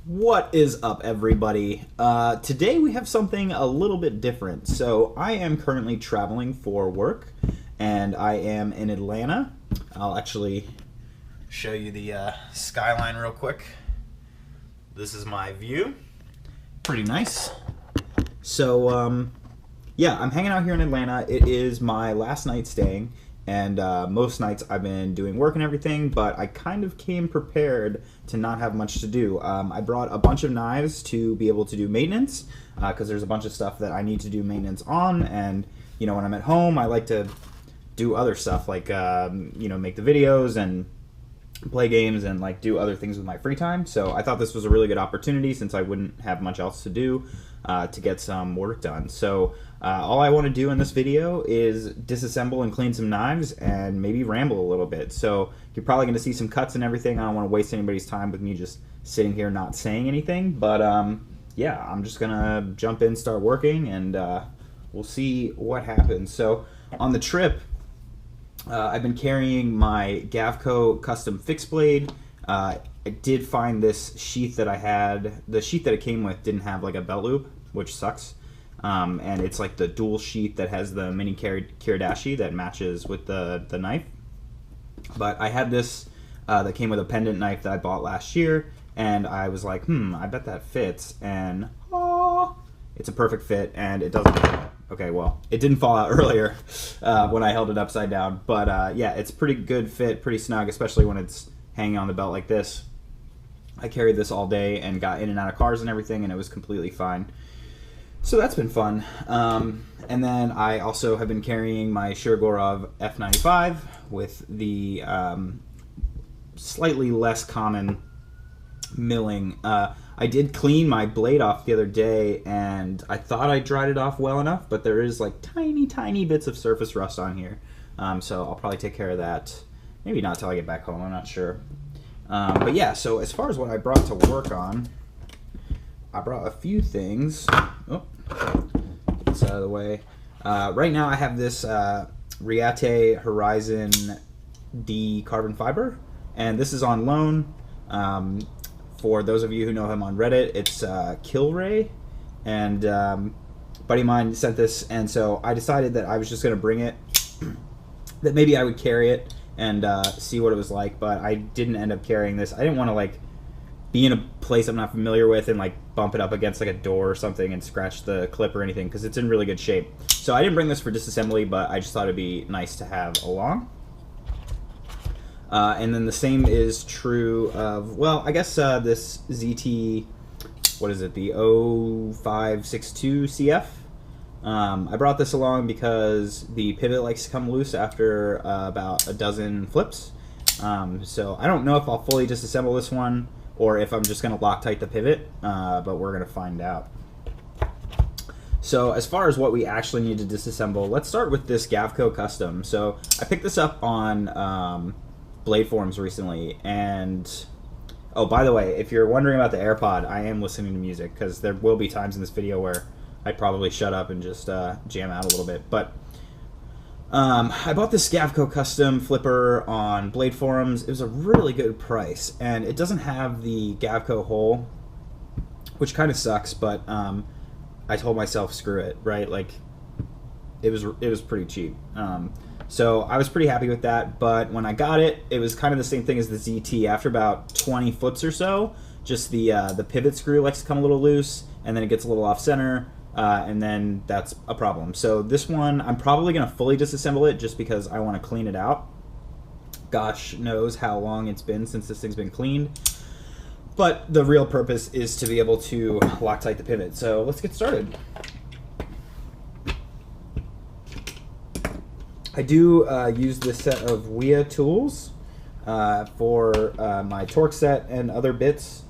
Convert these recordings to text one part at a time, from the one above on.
What is up, everybody? Today we have something a little bit different. So I am currently traveling for work, and I am in Atlanta. I'll actually show you the skyline real quick. This is my view. Pretty nice. So, yeah, I'm hanging out here in Atlanta. It is my last night staying, and most nights I've been doing work and everything, but I kind of came prepared to not have much to do. I brought a bunch of knives to be able to do maintenance, because there's a bunch of stuff that I need to do maintenance on, and, you know, when I'm at home, I like to do other stuff, like, you know, make the videos and play games and, like, do other things with my free time. So I thought this was a really good opportunity, since I wouldn't have much else to do, to get some work done. So all I want to do in this video is disassemble and clean some knives and maybe ramble a little bit. So you're probably going to see some cuts and everything. I don't want to waste anybody's time with me just sitting here not saying anything. But yeah, I'm just going to jump in, start working, and we'll see what happens. So on the trip, I've been carrying my Gavco custom fixed blade. I did find this sheath that I had. The sheath that it came with didn't have like a belt loop, which sucks. And it's like the dual sheath that has the mini Kiridashi that matches with the knife. But I had this that came with a pendant knife that I bought last year, and I was like, I bet that fits. And it's a perfect fit, and it doesn't. Okay, well, it didn't fall out earlier when I held it upside down. But yeah, it's pretty good fit, pretty snug, especially when it's hanging on the belt like this. I carried this all day and got in and out of cars and everything, and it was completely fine. So that's been fun. And then I also have been carrying my Shirogorov F95 with the slightly less common milling. I did clean my blade off the other day, and I thought I dried it off well enough, but there is like tiny bits of surface rust on here. So I'll probably take care of that. Maybe not till I get back home, I'm not sure. But yeah, so as far as what I brought to work on, I brought a few things. Oh, get this out of the way. Right now I have this Riate Horizon D carbon fiber, and this is on loan. For those of you who know him on Reddit, it's Kilray, and buddy of mine sent this, and so I decided that I was just going to bring it, that maybe I would carry it and see what it was like, but I didn't end up carrying this. I didn't want to like be in a place I'm not familiar with and like bump it up against like a door or something and scratch the clip or anything, because it's in really good shape. So I didn't bring this for disassembly, but I just thought it'd be nice to have along. And then the same is true of, well, I guess this ZT, what is it, the 0562 CF. I brought this along because the pivot likes to come loose after about a dozen flips. So I don't know if I'll fully disassemble this one or if I'm just going to Loctite the pivot, but we're going to find out. So as far as what we actually need to disassemble, let's start with this Gavco Custom. So I picked this up on Blade Forums recently, and oh, by the way, if you're wondering about the AirPod, I am listening to music, because there will be times in this video where I probably shut up and just jam out a little bit. But I bought this Gavco Custom flipper on Blade Forums. It was a really good price, and it doesn't have the Gavco hole, which kind of sucks, but I told myself, screw it, right? Like, it was pretty cheap. So I was pretty happy with that, but when I got it, it was kind of the same thing as the ZT. After about 20 flips or so, just the pivot screw likes to come a little loose, and then it gets a little off center, and then that's a problem. So this one, I'm probably going to fully disassemble it just because I want to clean it out. Gosh knows how long it's been since this thing's been cleaned. But the real purpose is to be able to Loctite the pivot. So let's get started. I do use this set of WIA tools for my torque set and other bits.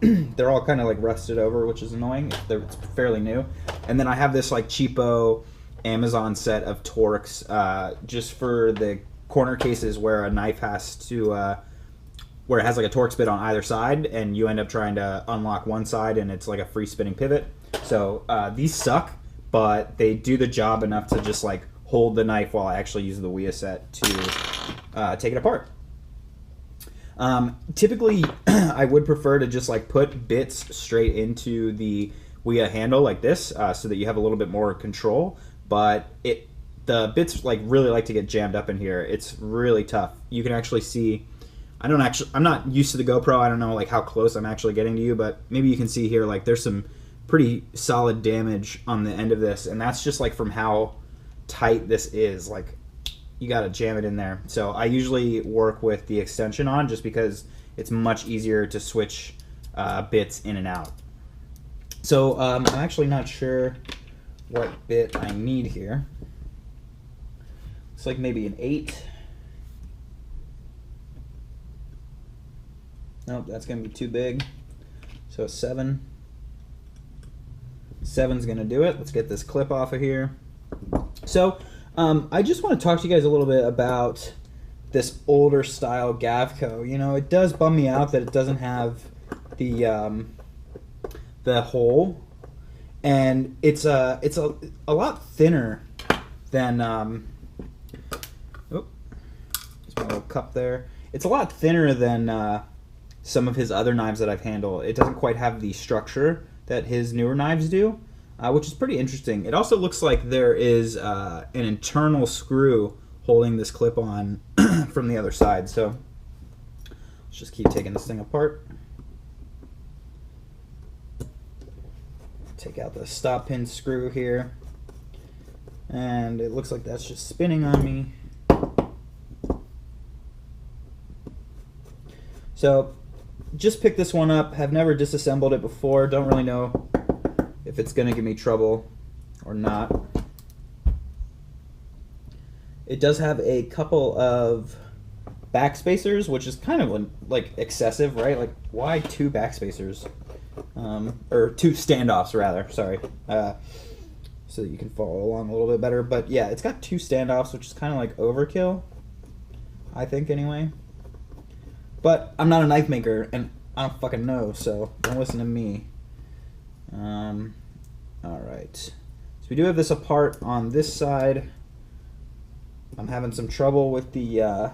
They're all kind of like rusted over, which is annoying. It's fairly new. And then I have this like cheapo Amazon set of Torx just for the corner cases where a knife has to, where it has like a Torx bit on either side, and you end up trying to unlock one side and it's like a free spinning pivot. So these suck, but they do the job enough to just like hold the knife while I actually use the WIA set to take it apart. Typically, I would prefer to just like put bits straight into the Wii handle like this, so that you have a little bit more control. But the bits like really like to get jammed up in here. It's really tough. You can actually see. I'm not used to the GoPro. I don't know like how close I'm actually getting to you, but maybe you can see here like there's some pretty solid damage on the end of this, and that's just like from how tight this is. Like, you gotta jam it in there. So I usually work with the extension on just because it's much easier to switch bits in and out. So I'm actually not sure what bit I need here. It's like maybe an 8. Nope, that's gonna be too big. So a 7. 7's gonna do it. Let's get this clip off of here. So I just want to talk to you guys a little bit about this older style Gavco. You know, it does bum me out that it doesn't have the hole, and it's a lot thinner than oh, there's my little cup there. It's a lot thinner than some of his other knives that I've handled. It doesn't quite have the structure that his newer knives do, which is pretty interesting. It also looks like there is an internal screw holding this clip on from the other side. So let's just keep taking this thing apart. Take out the stop pin screw here. And it looks like that's just spinning on me. So just picked this one up. Have never disassembled it before. Don't really know if it's going to give me trouble or not. It does have a couple of backspacers, which is kind of like excessive, right? Like, why 2 backspacers? Or 2 standoffs, rather. Sorry. So that you can follow along a little bit better. But yeah, it's got 2 standoffs, which is kind of like overkill, I think, anyway. But I'm not a knife maker, and I don't fucking know, so don't listen to me. Alright. So we do have this apart on this side. I'm having some trouble with the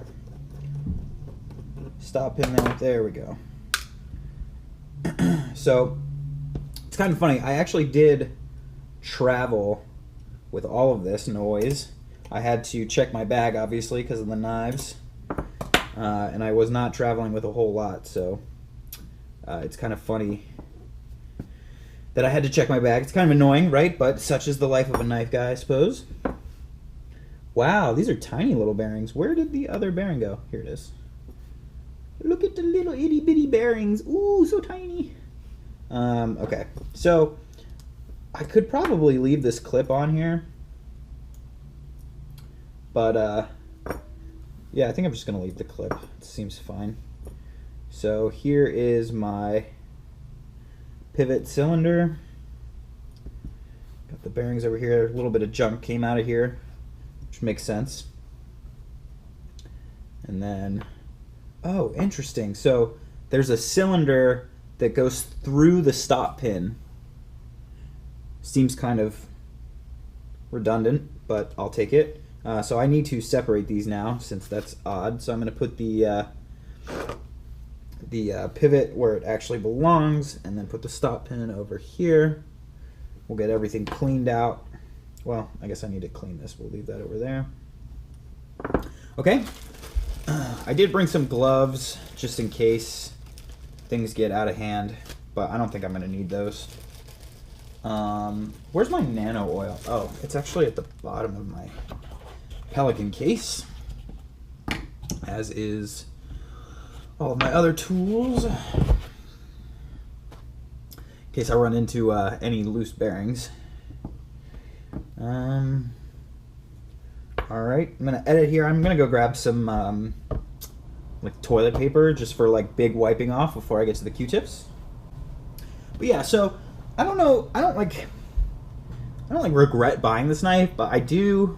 stop pin there. There we go. So it's kind of funny. I actually did travel with all of this noise. I had to check my bag, obviously, because of the knives. And I was not traveling with a whole lot, so it's kind of funny that I had to check my bag. It's kind of annoying, right? But such is the life of a knife guy, I suppose. Wow, these are tiny little bearings. Where did the other bearing go? Here it is. Look at the little itty bitty bearings. Ooh, so tiny. Okay, so I could probably leave this clip on here, but yeah, I think I'm just gonna leave the clip. It seems fine. So here is my pivot cylinder. Got the bearings over here. A little bit of junk came out of here, which makes sense. And then, oh, interesting. So there's a cylinder that goes through the stop pin. Seems kind of redundant, but I'll take it. So I need to separate these now, since that's odd. So I'm going to put the pivot where it actually belongs, and then put the stop pin over here. We'll get everything cleaned out. Well, I guess I need to clean this. We'll leave that over there. Okay. I did bring some gloves just in case things get out of hand, but I don't think I'm going to need those. Where's my nano oil? Oh, it's actually at the bottom of my Pelican case, as is all of my other tools, in case I run into any loose bearings. Alright, I'm gonna edit here. I'm gonna go grab some like toilet paper just for like big wiping off before I get to the Q-tips. But yeah, so I don't know, I don't like regret buying this knife, but I do.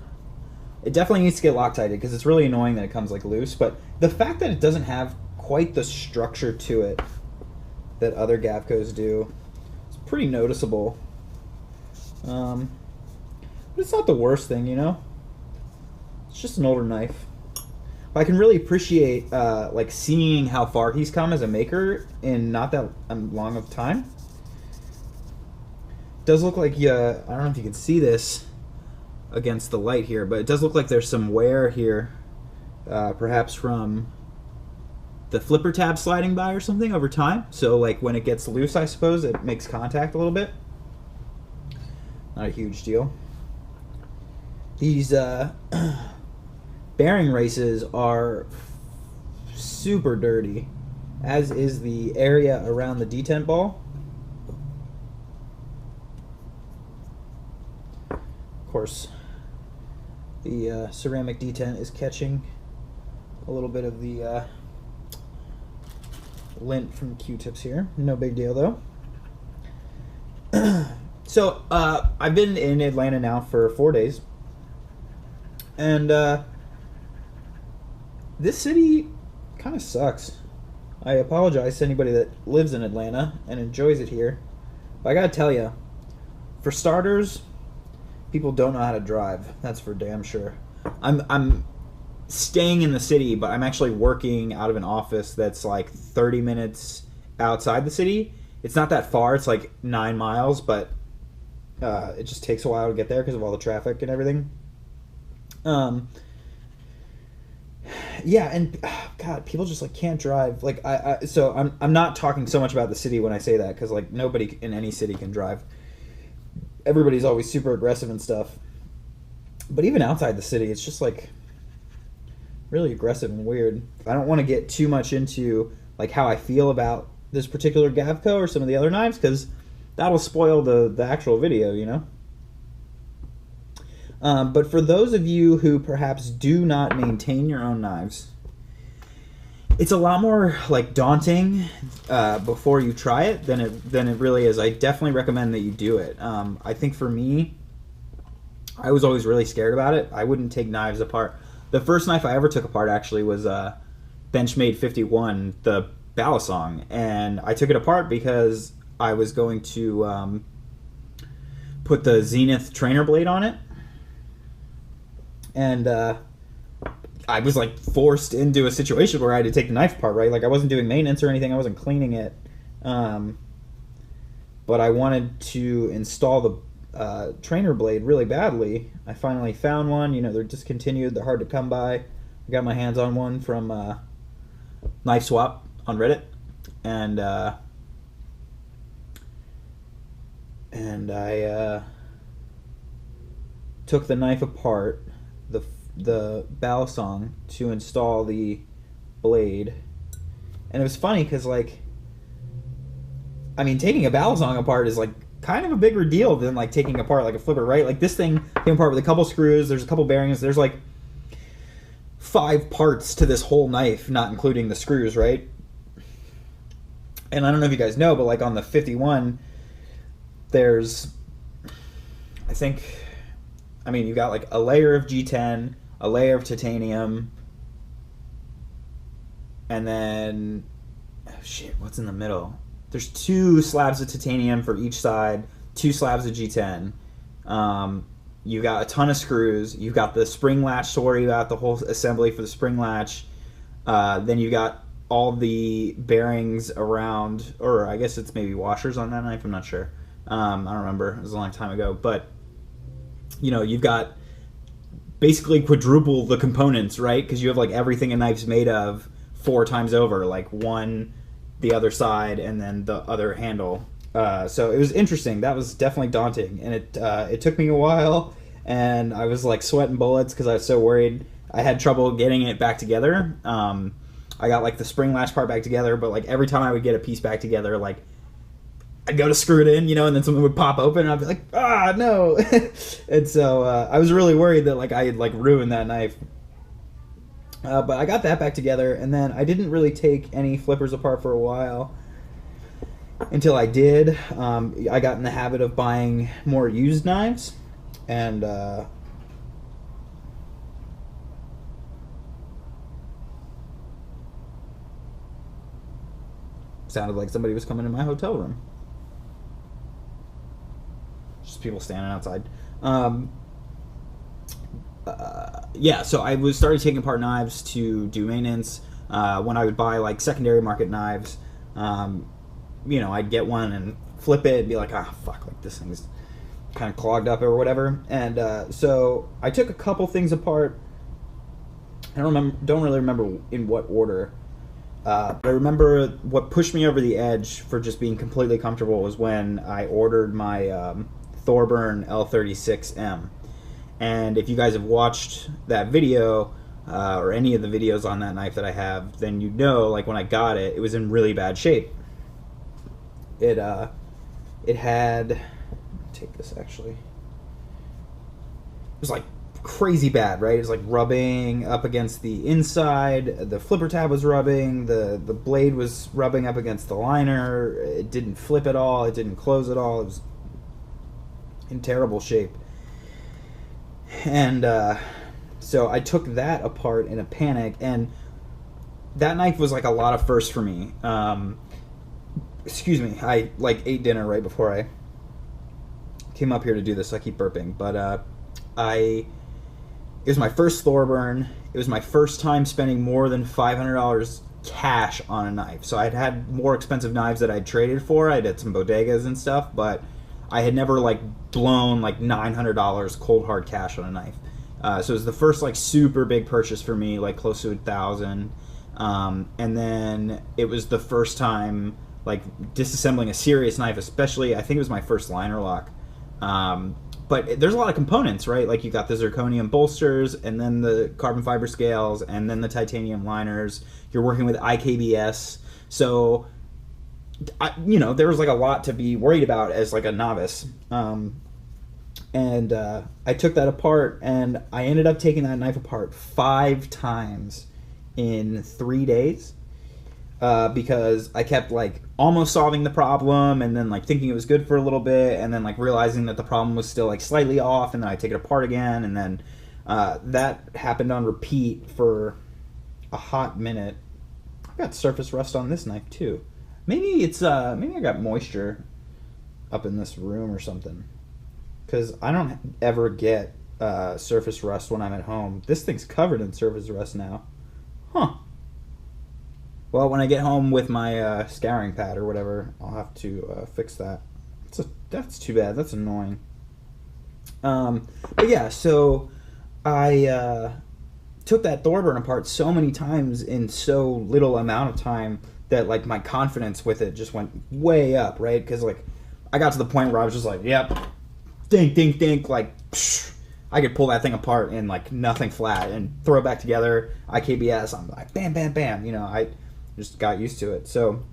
It definitely needs to get Loctited because it's really annoying that it comes like loose. But the fact that it doesn't have quite the structure to it that other Gavcos do, it's pretty noticeable. But it's not the worst thing, you know? It's just an older knife. But I can really appreciate like seeing how far he's come as a maker in not that long of time. It does look like, yeah, I don't know if you can see this against the light here, but it does look like there's some wear here, perhaps from the flipper tab sliding by or something over time. So like when it gets loose, I suppose it makes contact a little bit. Not a huge deal. These bearing races are super dirty, as is the area around the detent ball. Of course, the ceramic detent is catching a little bit of the lint from Q-tips here. No big deal though. So I've been in Atlanta now for 4 days, and this city kind of sucks. I apologize to anybody that lives in Atlanta and enjoys it here, but I gotta tell you, for starters, people don't know how to drive. That's for damn sure. I'm staying in the city, but I'm actually working out of an office that's like 30 minutes outside the city. It's not that far. It's like 9 miles, but it just takes a while to get there because of all the traffic and everything. Yeah, and God, people just like can't drive. Like so I'm not talking so much about the city when I say that, because like nobody in any city can drive. Everybody's always super aggressive and stuff. But even outside the city, it's just like really aggressive and weird. I don't want to get too much into like how I feel about this particular Gavco or some of the other knives, because that'll spoil the actual video, you know? But for those of you who perhaps do not maintain your own knives, it's a lot more like daunting before you try it than it really is. I definitely recommend that you do it. I think for me, I was always really scared about it. I wouldn't take knives apart. The first knife I ever took apart actually was Benchmade 51, the Balisong, and I took it apart because I was going to put the Zenith trainer blade on it, and I was like forced into a situation where I had to take the knife apart, right? Like I wasn't doing maintenance or anything, I wasn't cleaning it, but I wanted to install the trainer blade really badly. I finally found one. You know, they're discontinued, they're hard to come by. I got my hands on one from Knife Swap on Reddit, and I took the knife apart, the Balisong, to install the blade. And it was funny because, like, I mean, taking a Balisong apart is like kind of a bigger deal than like taking apart like a flipper, right? Like this thing came apart with a couple screws, there's a couple bearings, there's like 5 parts to this whole knife, not including the screws, right? And I don't know if you guys know, but like on the 51, there's, I think, I mean, you got like a layer of G10, a layer of titanium, and then, oh shit, what's in the middle? There's 2 slabs of titanium for each side, 2 slabs of G10. You got a ton of screws. You've got the spring latch to worry about, the whole assembly for the spring latch. Then you got all the bearings around, or I guess it's maybe washers on that knife, I'm not sure. I don't remember, it was a long time ago. But, you know, you've got basically quadruple the components, right? Because you have like everything a knife's made of 4 times over, like one, the other side, and then the other handle. So it was interesting. That was definitely daunting, and it took me a while, and I was like sweating bullets because I was so worried. I had trouble getting it back together. I got like the spring latch part back together, but like every time I would get a piece back together, like I'd go to screw it in, you know, and then something would pop open, and I'd be like, ah, no. And so I was really worried that like I had like ruined that knife. But I got that back together, and then I didn't really take any flippers apart for a while until I did. I got in the habit of buying more used knives, and sounded like somebody was coming in my hotel room. Just people standing outside. yeah, so I was started taking apart knives to do maintenance. When I would buy like secondary market knives, I'd get one and flip it and be like, ah, fuck, like this thing's kind of clogged up or whatever. And so I took a couple things apart. I don't really remember in what order. But I remember what pushed me over the edge for just being completely comfortable was when I ordered my Thorburn L36M. And if you guys have watched that video, or any of the videos on that knife that I have, then you know, like when I got it, it was in really bad shape. It had, take this actually. It was like crazy bad, right? It was like rubbing up against the inside, the flipper tab was rubbing, the blade was rubbing up against the liner, it didn't flip at all, it didn't close at all, it was in terrible shape. And so I took that apart in a panic, and that knife was like a lot of firsts for me. Excuse me, I like ate dinner right before I came up here to do this, so I keep burping, but it was my first Thorburn. It was my first time spending more than $500 cash on a knife. So I'd had more expensive knives that I'd traded for. I'd had some bodegas and stuff, but I had never like blown like $900 cold hard cash on a knife. So it was the first like super big purchase for me, like close to $1,000. And then it was the first time like disassembling a serious knife, especially I think it was my first liner lock. But there's a lot of components, right? Like you got the zirconium bolsters, and then the carbon fiber scales, and then the titanium liners. You're working with IKBS. So, there was like a lot to be worried about as like a novice. And I took that apart, and I ended up taking that knife apart 5 times in 3 days. Because I kept like almost solving the problem, and then like thinking it was good for a little bit, and then like realizing that the problem was still like slightly off, and then I take it apart again, and then that happened on repeat for a hot minute. I've got surface rust on this knife too. Maybe I got moisture up in this room or something, because I don't ever get surface rust when I'm at home. This thing's covered in surface rust now. Huh. Well, when I get home with my scouring pad or whatever, I'll have to fix that. That's too bad. That's annoying. But yeah, so I took that Thorburn apart so many times in so little amount of time that like my confidence with it just went way up, right? Because like I got to the point where I was just like, yep, dink, dink, dink, like psh, I could pull that thing apart in like nothing flat and throw it back together. IKBS, I'm like bam, bam, bam. I just got used to it. So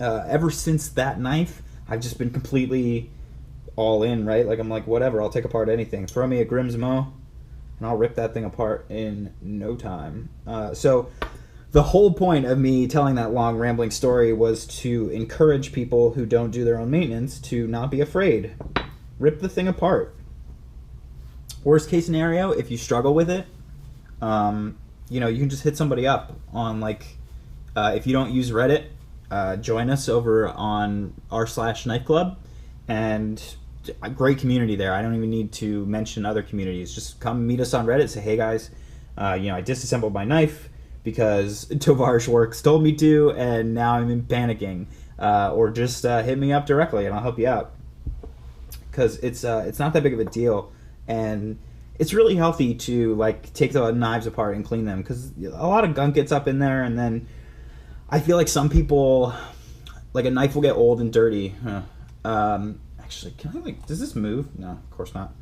ever since that knife, I've just been completely all in, right? Like I'm like, whatever, I'll take apart anything. Throw me a Grimsmo and I'll rip that thing apart in no time. So the whole point of me telling that long rambling story was to encourage people who don't do their own maintenance to not be afraid. Rip the thing apart. Worst case scenario, if you struggle with it, you can just hit somebody up on like, if you don't use Reddit, join us over on r/knife club, and a great community there. I don't even need to mention other communities. Just come meet us on Reddit. Say, hey guys, I disassembled my knife because Tovar's Works told me to, and now I'm in panicking. Or just hit me up directly, and I'll help you out. Because it's not that big of a deal, and it's really healthy to like take the knives apart and clean them, because a lot of gunk gets up in there, and then I feel like some people, like a knife will get old and dirty. Actually, can I does this move? No, of course not.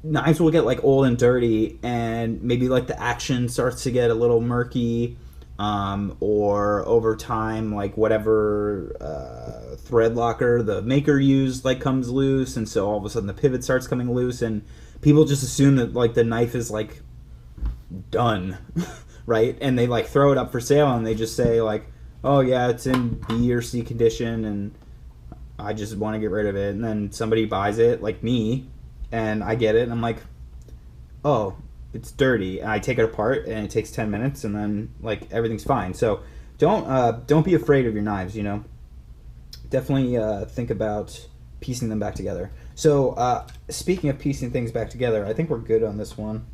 Knives will get like old and dirty, and maybe like the action starts to get a little murky, or over time, like whatever thread locker the maker used like comes loose, and so all of a sudden the pivot starts coming loose, and people just assume that like the knife is like done. Right? And they like throw it up for sale, and they just say like, oh yeah, it's in B or C condition, and I just want to get rid of it. And then somebody buys it, like me, and I get it, and I'm like, oh, it's dirty. And I take it apart, and it takes 10 minutes, and then like everything's fine. So don't be afraid of your knives. Definitely think about piecing them back together. So, speaking of piecing things back together, I think we're good on this one.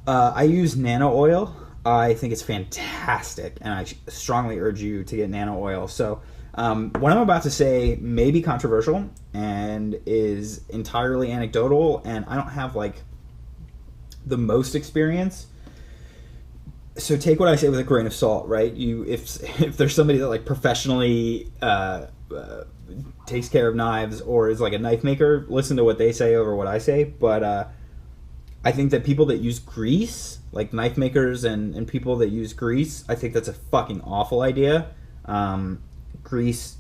I use nano oil. I think it's fantastic, and I strongly urge you to get nano oil. So, what I'm about to say may be controversial and is entirely anecdotal, and I don't have like the most experience. So take what I say with a grain of salt, right? If there's somebody that like professionally takes care of knives or is like a knife maker, listen to what they say over what I say. But I think that people that use grease, like knife makers and people that use grease, I think that's a fucking awful idea. Grease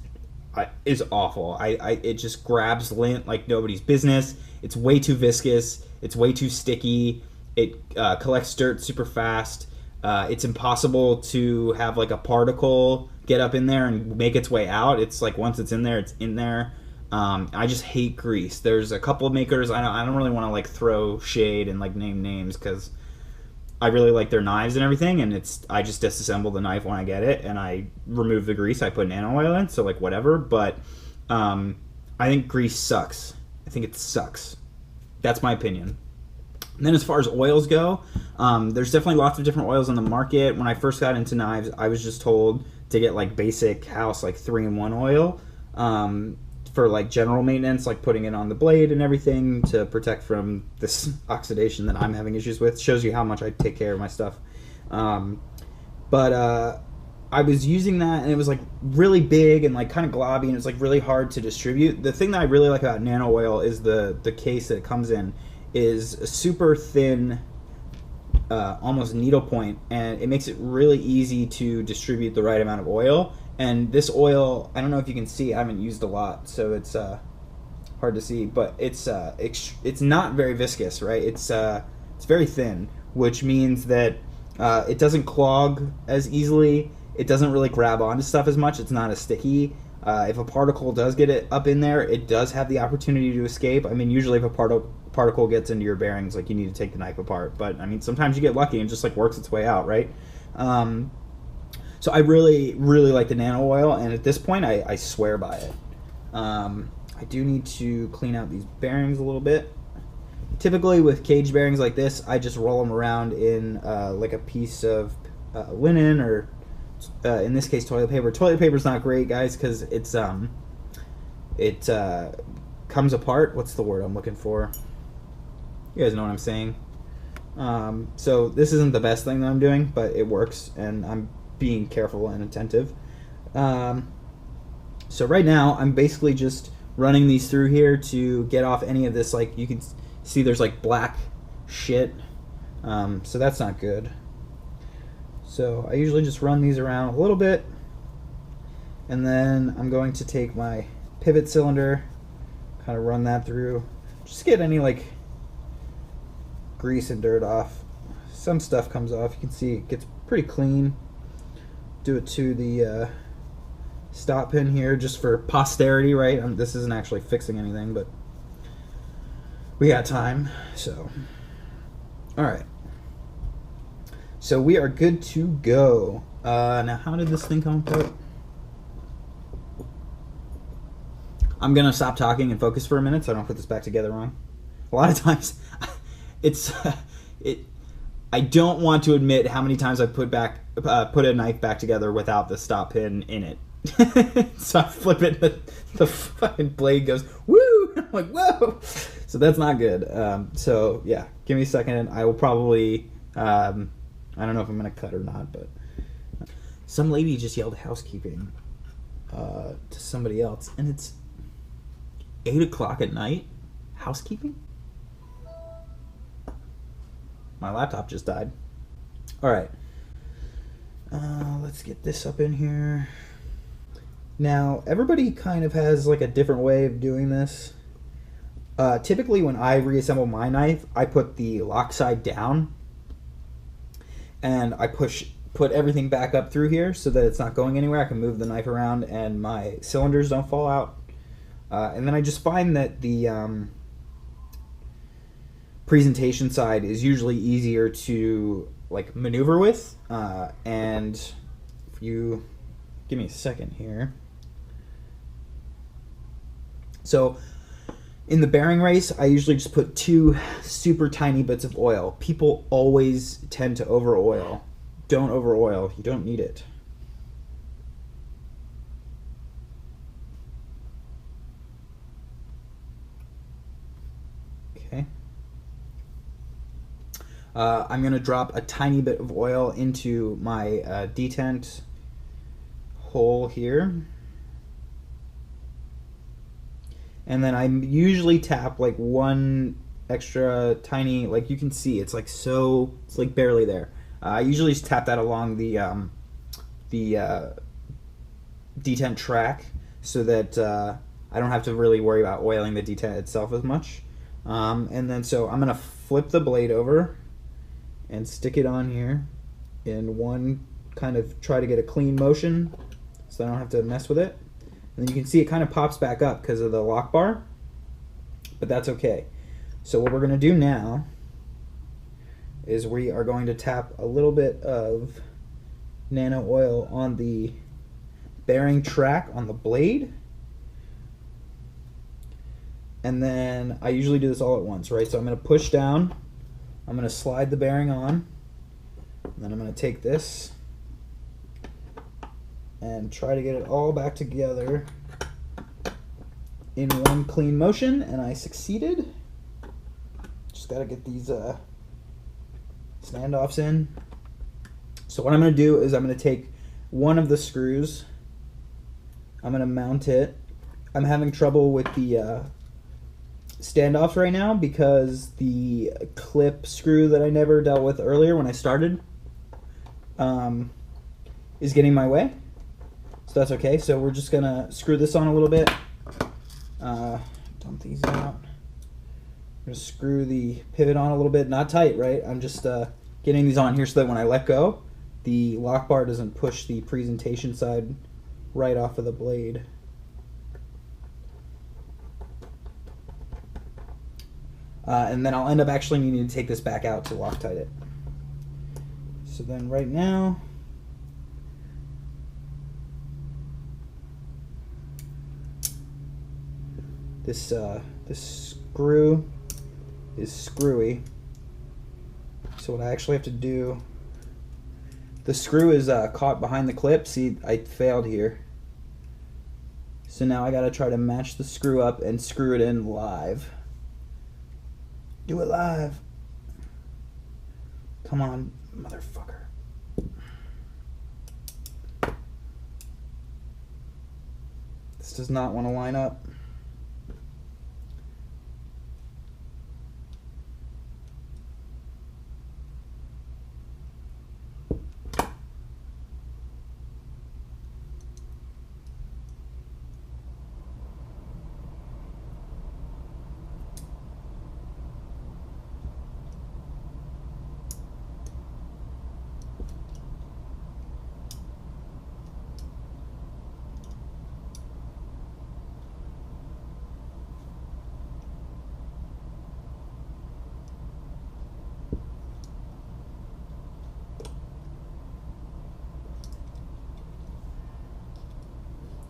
is awful. It just grabs lint like nobody's business. It's way too viscous. It's way too sticky. It collects dirt super fast. It's impossible to have like a particle get up in there and make its way out. It's like once it's in there, it's in there. I just hate grease. There's a couple of makers. I don't really want to like throw shade and like name names because I really like their knives and everything. And I just disassemble the knife when I get it and I remove the grease. I put nano oil in, so like whatever. But I think grease sucks. I think it sucks. That's my opinion. And then as far as oils go, there's definitely lots of different oils on the market. When I first got into knives, I was just told to get like basic house like 3-in-1 oil for like general maintenance, like putting it on the blade and everything to protect from this oxidation that I'm having issues with. Shows you how much I take care of my stuff. But I was using that and it was like really big and like kind of globby and it was like really hard to distribute. The thing that I really like about nano oil is the case that it comes in is a super thin, almost needlepoint, and it makes it really easy to distribute the right amount of oil. And this oil, I don't know if you can see, I haven't used a lot, so it's hard to see, but it's not very viscous, right? It's very thin, which means that it doesn't clog as easily. It doesn't really grab onto stuff as much. It's not as sticky. If a particle does get it up in there, it does have the opportunity to escape. I mean, usually if a particle gets into your bearings, like you need to take the knife apart. But I mean, sometimes you get lucky and just like works its way out, right? So I really, really like the nano oil, and at this point, I swear by it. I do need to clean out these bearings a little bit. Typically with cage bearings like this, I just roll them around in like a piece of linen or in this case toilet paper. Toilet paper is not great, guys, because it comes apart. What's the word I'm looking for? You guys know what I'm saying. So this isn't the best thing that I'm doing, but it works, and I'm being careful and attentive. So right now I'm basically just running these through here to get off any of this. Like you can see there's like black shit, so that's not good. So I usually just run these around a little bit, and then I'm going to take my pivot cylinder, kind of run that through, just get any like grease and dirt off. Some stuff comes off. You can see it gets pretty clean. Do it to the stop pin here just for posterity, right? This isn't actually fixing anything, but we got time. So all right, so we are good to go. Now how did this thing come apart? I'm gonna stop talking and focus for a minute so I don't put this back together wrong. A lot of times I don't want to admit how many times I put a knife back together without the stop pin in it. So I flip it, the fucking blade goes woo. I'm like, whoa. So that's not good. So yeah, give me a second. I will probably I don't know if I'm gonna cut or not, but some lady just yelled housekeeping to somebody else, and it's 8 o'clock at night. Housekeeping? My laptop just died. Alright. Let's get this up in here. Now, everybody kind of has like a different way of doing this. Typically when I reassemble my knife, I put the lock side down and I put everything back up through here so that it's not going anywhere. I can move the knife around and my cylinders don't fall out. And then I just find that the presentation side is usually easier to like maneuver with. And if you give me a second here. So In the bearing race, I usually just put 2 super tiny bits of oil. People always tend to over oil. Don't over oil, you don't need it. Okay. I'm going to drop a tiny bit of oil into my detent hole here. And then I usually tap like 1 extra tiny, like you can see, it's like it's like barely there. I usually just tap that along the detent track so that I don't have to really worry about oiling the detent itself as much. And then so I'm gonna flip the blade over and stick it on here in one kind of try to get a clean motion so I don't have to mess with it. And then you can see it kind of pops back up because of the lock bar, but that's okay. So what we're going to do now is we are going to tap a little bit of nano oil on the bearing track on the blade. And then I usually do this all at once, right? So I'm going to push down, I'm going to slide the bearing on, and then I'm going to take this and try to get it all back together in one clean motion, and I succeeded. Just got to get these standoffs in. So what I'm going to do is I'm going to take one of the screws, I'm going to mount it. I'm having trouble with the standoffs right now because the clip screw that I never dealt with earlier when I started is getting in my way. So that's okay. So we're just going to screw this on a little bit. Dump these out. I'm going to screw the pivot on a little bit. Not tight, right? I'm just getting these on here so that when I let go, the lock bar doesn't push the presentation side right off of the blade. And then I'll end up actually needing to take this back out to Loctite it. So then right now, this screw is screwy. So what I actually have to do, the screw is caught behind the clip. See, I failed here. So now I gotta try to match the screw up and screw it in live. Do it live. Come on, motherfucker. This does not want to line up.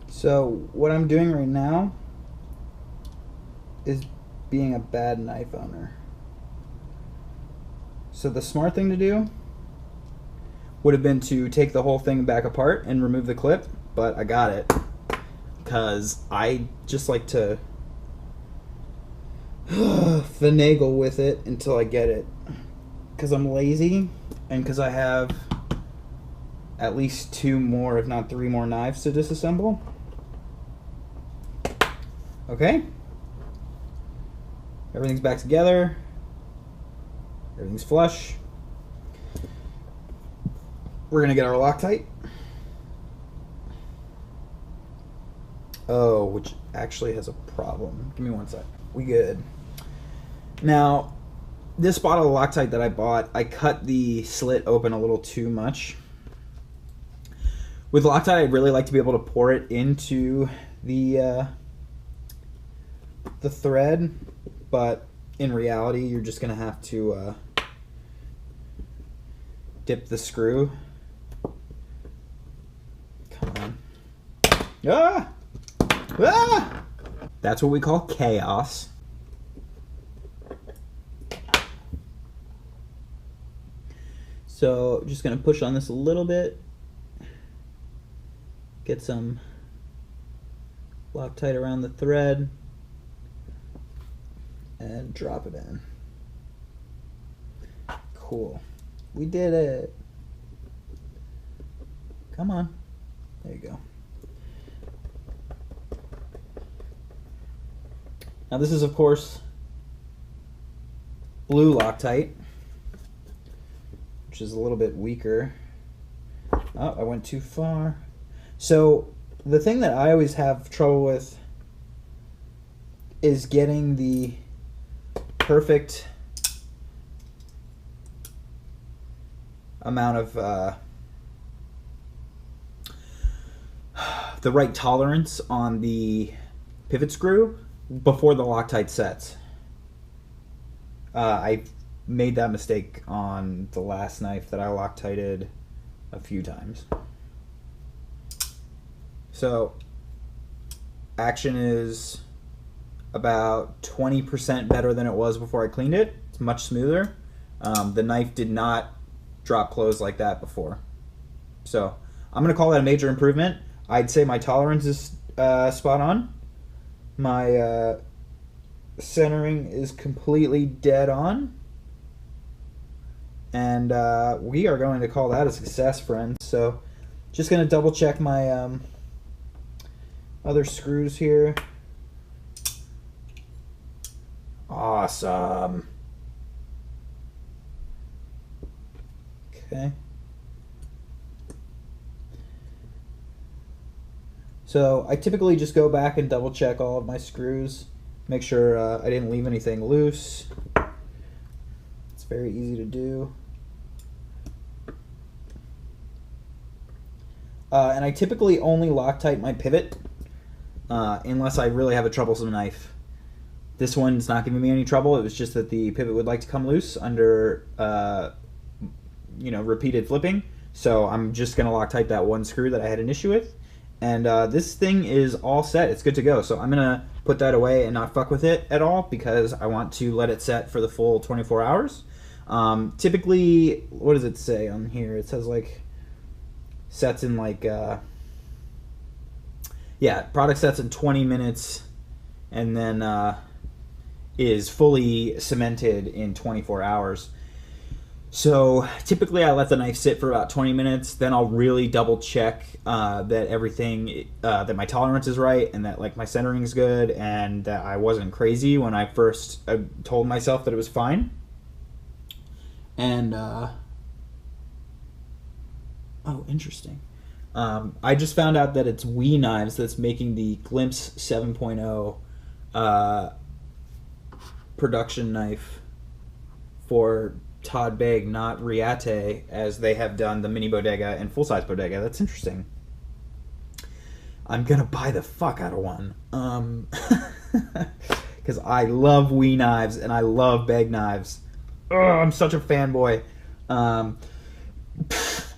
So what I'm doing right now is being a bad knife owner. So the smart thing to do would have been to take the whole thing back apart and remove the clip, but I got it because I just like to finagle with it until I get it, because I'm lazy and because I have at least 2 more, if not 3 more knives to disassemble. Okay, everything's back together, everything's flush. We're gonna get our Loctite. Oh, which actually has a problem. Give me one sec. We good. Now, this bottle of Loctite that I bought, I cut the slit open a little too much. With Loctite, I'd really like to be able to pour it into the thread, but in reality you're just gonna have to dip the screw. Come on. Ah! Ah! That's what we call chaos. So just going to push on this a little bit, get some Loctite around the thread, and drop it in. Cool. We did it. Come on. There you go. Now this is, of course, blue Loctite, which is a little bit weaker. Oh, I went too far. So the thing that I always have trouble with is getting the perfect amount of the right tolerance on the pivot screw before the Loctite sets. I made that mistake on the last knife that I Loctited a few times. So action is about 20% better than it was before I cleaned it. It's much smoother. The knife did not drop close like that before. So I'm going to call that a major improvement. I'd say my tolerance is spot on. My centering is completely dead on. And we are going to call that a success, friends. So just going to double check my other screws here. Awesome. Okay. So I typically just go back and double check all of my screws, make sure I didn't leave anything loose. It's very easy to do. And I typically only Loctite my pivot unless I really have a troublesome knife. This one's not giving me any trouble. It was just that the pivot would like to come loose under repeated flipping. So I'm just going to Loctite that one screw that I had an issue with. And this thing is all set. It's good to go. So I'm going to put that away and not fuck with it at all because I want to let it set for the full 24 hours. Typically, what does it say on here? It says like sets in like, product sets in 20 minutes and then is fully cemented in 24 hours. So typically I let the knife sit for about 20 minutes, then I'll really double check that everything, that my tolerance is right and that like my centering is good and that I wasn't crazy when I first told myself that it was fine. And, oh, interesting. I just found out that it's We Knives that's making the Glimpse 7.0 production knife for Todd Begg, not Riate, as they have done the mini bodega and full-size bodega. That's interesting. I'm gonna buy the fuck out of one. Because I love We Knives and I love Begg knives. Oh, I'm such a fanboy.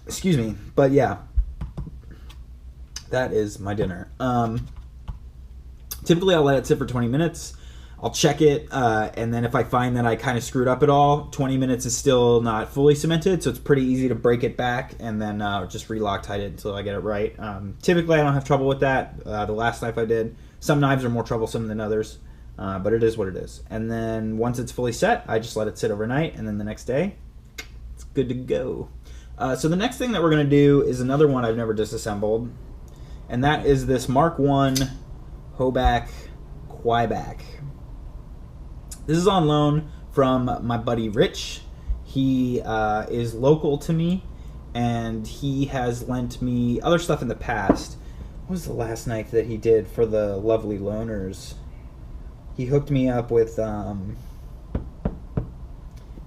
Excuse me. But yeah. That is my dinner. Typically I'll let it sit for 20 minutes. I'll check it, and then if I find that I kind of screwed up at all, 20 minutes is still not fully cemented, so it's pretty easy to break it back and then just re-Loctite it until I get it right. Typically I don't have trouble with that. The last knife I did, some knives are more troublesome than others, but it is what it is. And then once it's fully set, I just let it sit overnight, and then the next day, it's good to go. So the next thing that we're going to do is another one I've never disassembled, and that is this Mark I Hoback Quieback. This is on loan from my buddy Rich. He is local to me, and he has lent me other stuff in the past. What was the last knife that he did for the lovely loaners? He hooked me up with,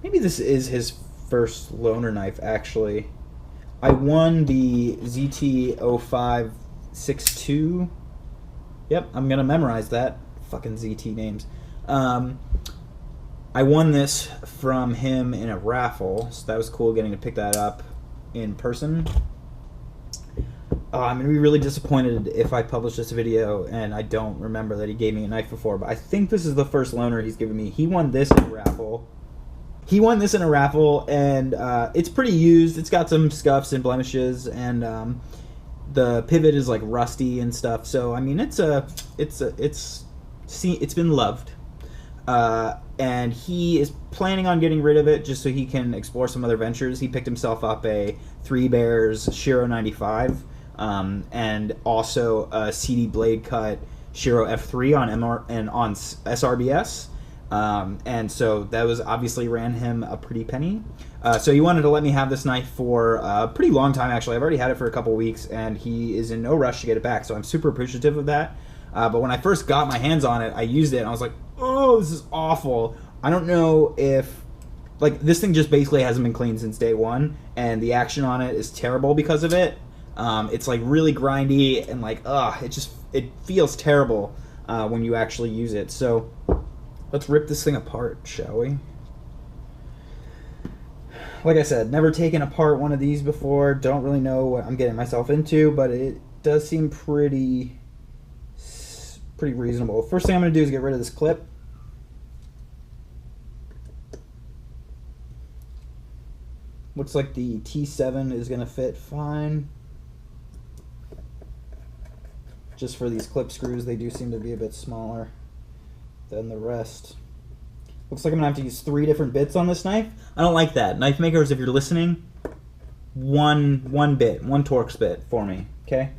maybe this is his first loaner knife, actually. I won the ZT0562. Yep, I'm going to memorize that. Fucking ZT names. I won this from him in a raffle, so that was cool getting to pick that up in person. I'm going to be really disappointed if I publish this video and I don't remember that he gave me a knife before, but I think this is the first loaner he's given me. He won this in a raffle. he won this in a raffle, and it's pretty used. It's got some scuffs and blemishes, and the pivot is like rusty and stuff. So I mean, it's been loved, and he is planning on getting rid of it just so he can explore some other ventures. He picked himself up a Three Bears Shiro 95, and also a CD blade cut Shiro F3 on MR and on SRBS. And so that was obviously ran him a pretty penny. So he wanted to let me have this knife for a pretty long time, actually. I've already had it for a couple weeks, and he is in no rush to get it back, so I'm super appreciative of that. But when I first got my hands on it, I used it, and I was like, oh, this is awful. I don't know if... Like, this thing just basically hasn't been cleaned since day one, and the action on it is terrible because of it. It's, like, really grindy, and, like, it feels terrible when you actually use it. So let's rip this thing apart, shall we? Like I said, never taken apart one of these before. Don't really know what I'm getting myself into, but it does seem pretty reasonable. First thing I'm going to do is get rid of this clip. Looks like the T7 is going to fit fine. Just for these clip screws, they do seem to be a bit smaller than the rest. Looks like I'm going to have to use 3 different bits on this knife. I don't like that. Knife makers, if you're listening, one Torx bit for me, okay?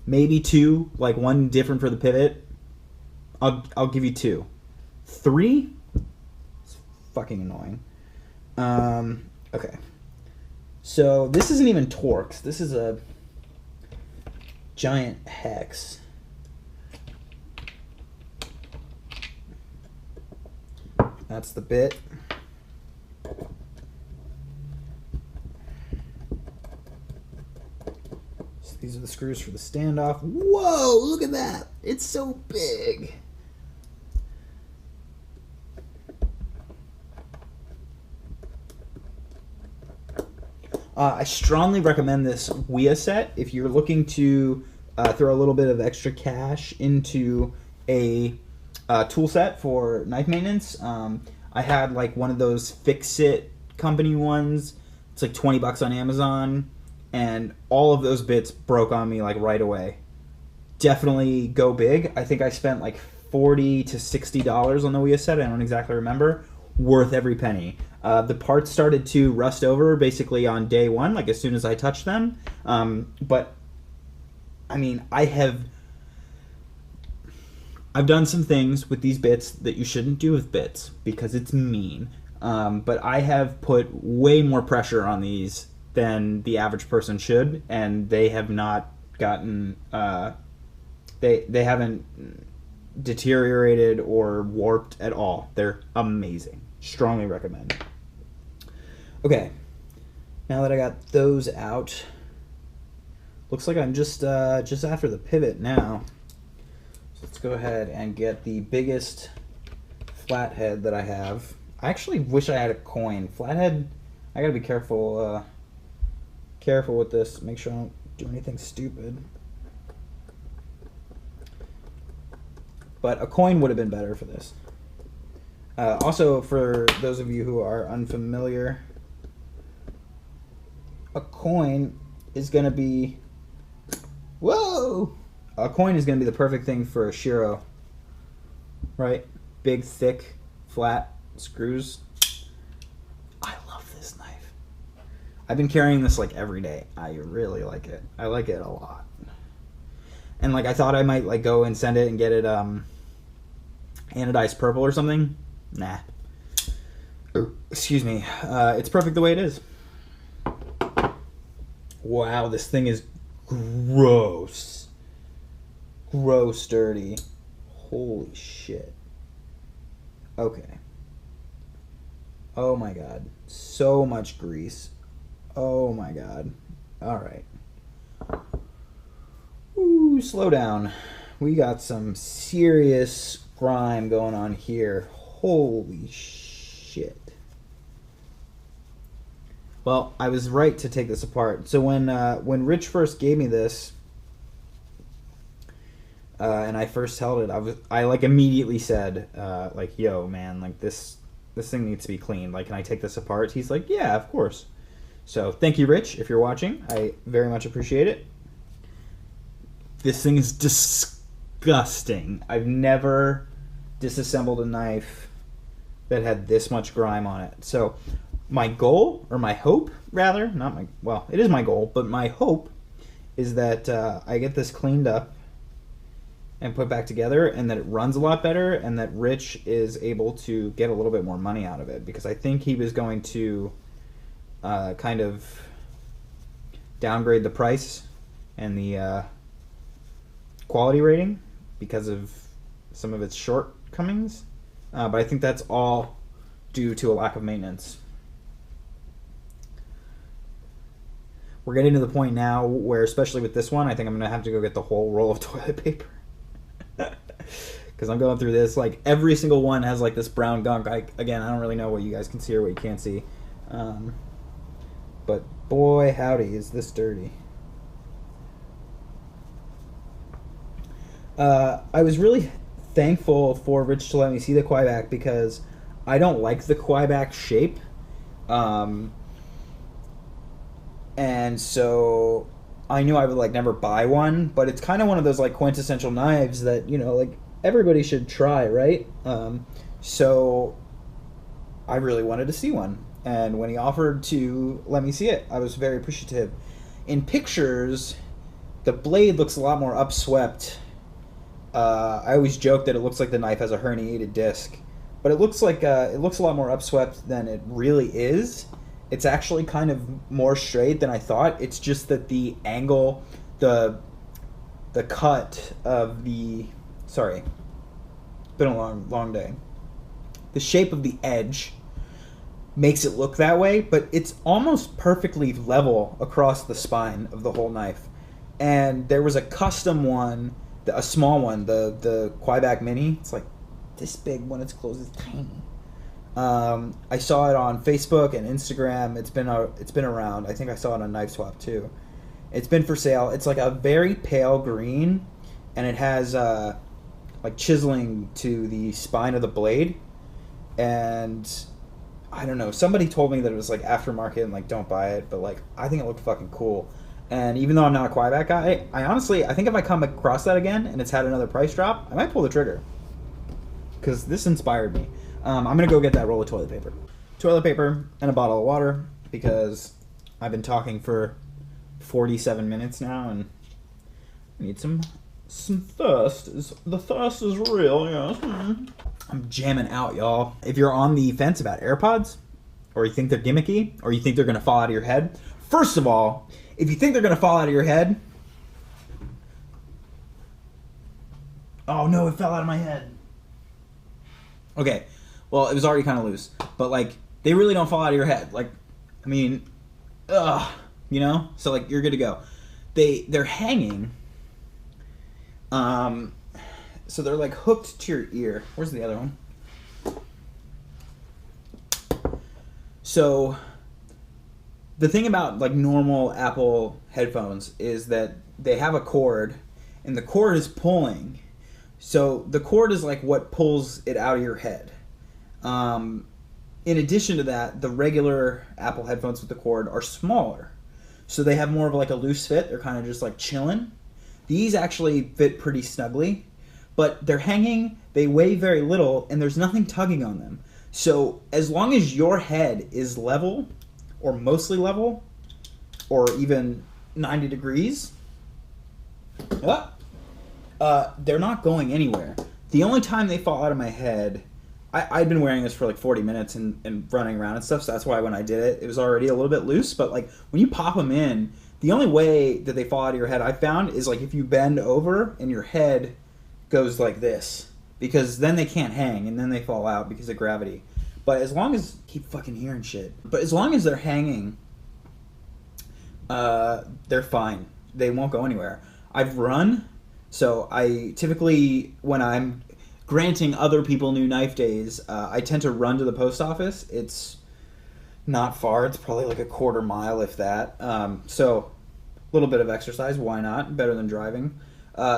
Maybe 2, like 1 different for the pivot. I'll give you 2. 3? It's fucking annoying. Okay. So this isn't even Torx. This is a giant hex. That's the bit. So these are the screws for the standoff. Whoa, look at that. It's so big. I strongly recommend this WIA set if you're looking to throw a little bit of extra cash into a tool set for knife maintenance. I had like one of those Fix-It company ones. It's like 20 bucks on Amazon, and all of those bits broke on me like right away. Definitely go big. I think I spent like $40 to $60 on the WIA set. I don't exactly remember. Worth every penny. The parts started to rust over basically on day one, like as soon as I touched them. But I mean, I've done some things with these bits that you shouldn't do with bits because it's mean. But I have put way more pressure on these than the average person should, and they have not gotten they haven't deteriorated or warped at all. They're amazing. Strongly recommend. Okay, now that I got those out, looks like I'm just after the pivot now. So let's go ahead and get the biggest flathead that I have. I actually wish I had a coin. Flathead, I gotta be careful with this. Make sure I don't do anything stupid. But a coin would have been better for this. Also, for those of you who are unfamiliar, a coin is going to be... Whoa! A coin is going to be the perfect thing for a Shiro. Right? Big, thick, flat screws. I love this knife. I've been carrying this like every day. I really like it. I like it a lot. And like I thought I might like go and send it and get it anodized purple or something. Nah. Excuse me. It's perfect the way it is. Wow, this thing is gross. Gross dirty. Holy shit. Okay. Oh my god. So much grease. Oh my god. Alright. Ooh, slow down. We got some serious grime going on here. Holy shit. Well, I was right to take this apart. So when Rich first gave me this, and I first held it, I like immediately said, like, yo, man, like this this thing needs to be cleaned. Like, can I take this apart? He's like, yeah, of course. So thank you, Rich, if you're watching. I very much appreciate it. This thing is disgusting. I've never disassembled a knife that had this much grime on it. So my goal, or my hope, rather, not my, well, it is my goal, but my hope is that I get this cleaned up and put back together, and that it runs a lot better, and that Rich is able to get a little bit more money out of it, because I think he was going to kind of downgrade the price and the quality rating because of some of its shortcomings, but I think that's all due to a lack of maintenance. We're getting to the point now where, especially with this one, I think I'm going to have to go get the whole roll of toilet paper. Because I'm going through this, like, every single one has, like, this brown gunk. Again, I don't really know what you guys can see or what you can't see. But, boy, howdy, is this dirty. I was really thankful for Rich to let me see the Quieback, because I don't like the Quieback shape. And so I knew I would, like, never buy one, but it's kind of one of those, like, quintessential knives that, you know, like, everybody should try, right? So I really wanted to see one, and when he offered to let me see it, I was very appreciative. In pictures, the blade looks a lot more upswept. I always joke that it looks like the knife has a herniated disc, but it looks like it looks a lot more upswept than it really is. It's actually kind of more straight than I thought. It's just that the angle, the cut of the, sorry, been a long day. The shape of the edge makes it look that way, but it's almost perfectly level across the spine of the whole knife. And there was a custom one, a small one, the Quieback Mini. It's like this big when it's closed. It's tiny. I saw it on Facebook and Instagram. It's been around. I think I saw it on Knife Swap too. It's been for sale. It's like a very pale green, and it has like chiseling to the spine of the blade. And I don't know. Somebody told me that it was like aftermarket and like don't buy it, but like I think it looked fucking cool. And even though I'm not a Quieback guy, I think if I come across that again and it's had another price drop, I might pull the trigger, because this inspired me. I'm going to go get that roll of toilet paper. Toilet paper and a bottle of water, because I've been talking for 47 minutes now, and I need some thirst. The thirst is real, yes. I'm jamming out, y'all. If you're on the fence about AirPods, or you think they're gimmicky, or you think they're going to fall out of your head, first of all, if you think they're going to fall out of your head... Oh no, it fell out of my head. Okay. Well, it was already kind of loose, but like they really don't fall out of your head. Like, I mean, you know. So like you're good to go. They're hanging. So they're like hooked to your ear. Where's the other one? So the thing about like normal Apple headphones is that they have a cord, and the cord is pulling. So the cord is like what pulls it out of your head. In addition to that, the regular Apple headphones with the cord are smaller. So they have more of like a loose fit. They're kind of just like chilling. These actually fit pretty snugly, but they're hanging, they weigh very little, and there's nothing tugging on them. So as long as your head is level, or mostly level, or even 90 degrees, they're not going anywhere. The only time they fall out of my head, I'd been wearing this for like 40 minutes and running around and stuff, so that's why when I did it, it was already a little bit loose, but like when you pop them in, the only way that they fall out of your head I found is like if you bend over and your head goes like this, because then they can't hang and then they fall out because of gravity. But as long as, keep fucking hearing shit, but as long as they're hanging, they're fine. They won't go anywhere. I've run, so I typically, when I'm granting other people new knife days, I tend to run to the post office. It's not far. It's probably like a quarter mile, if that. So a little bit of exercise. Why not? Better than driving.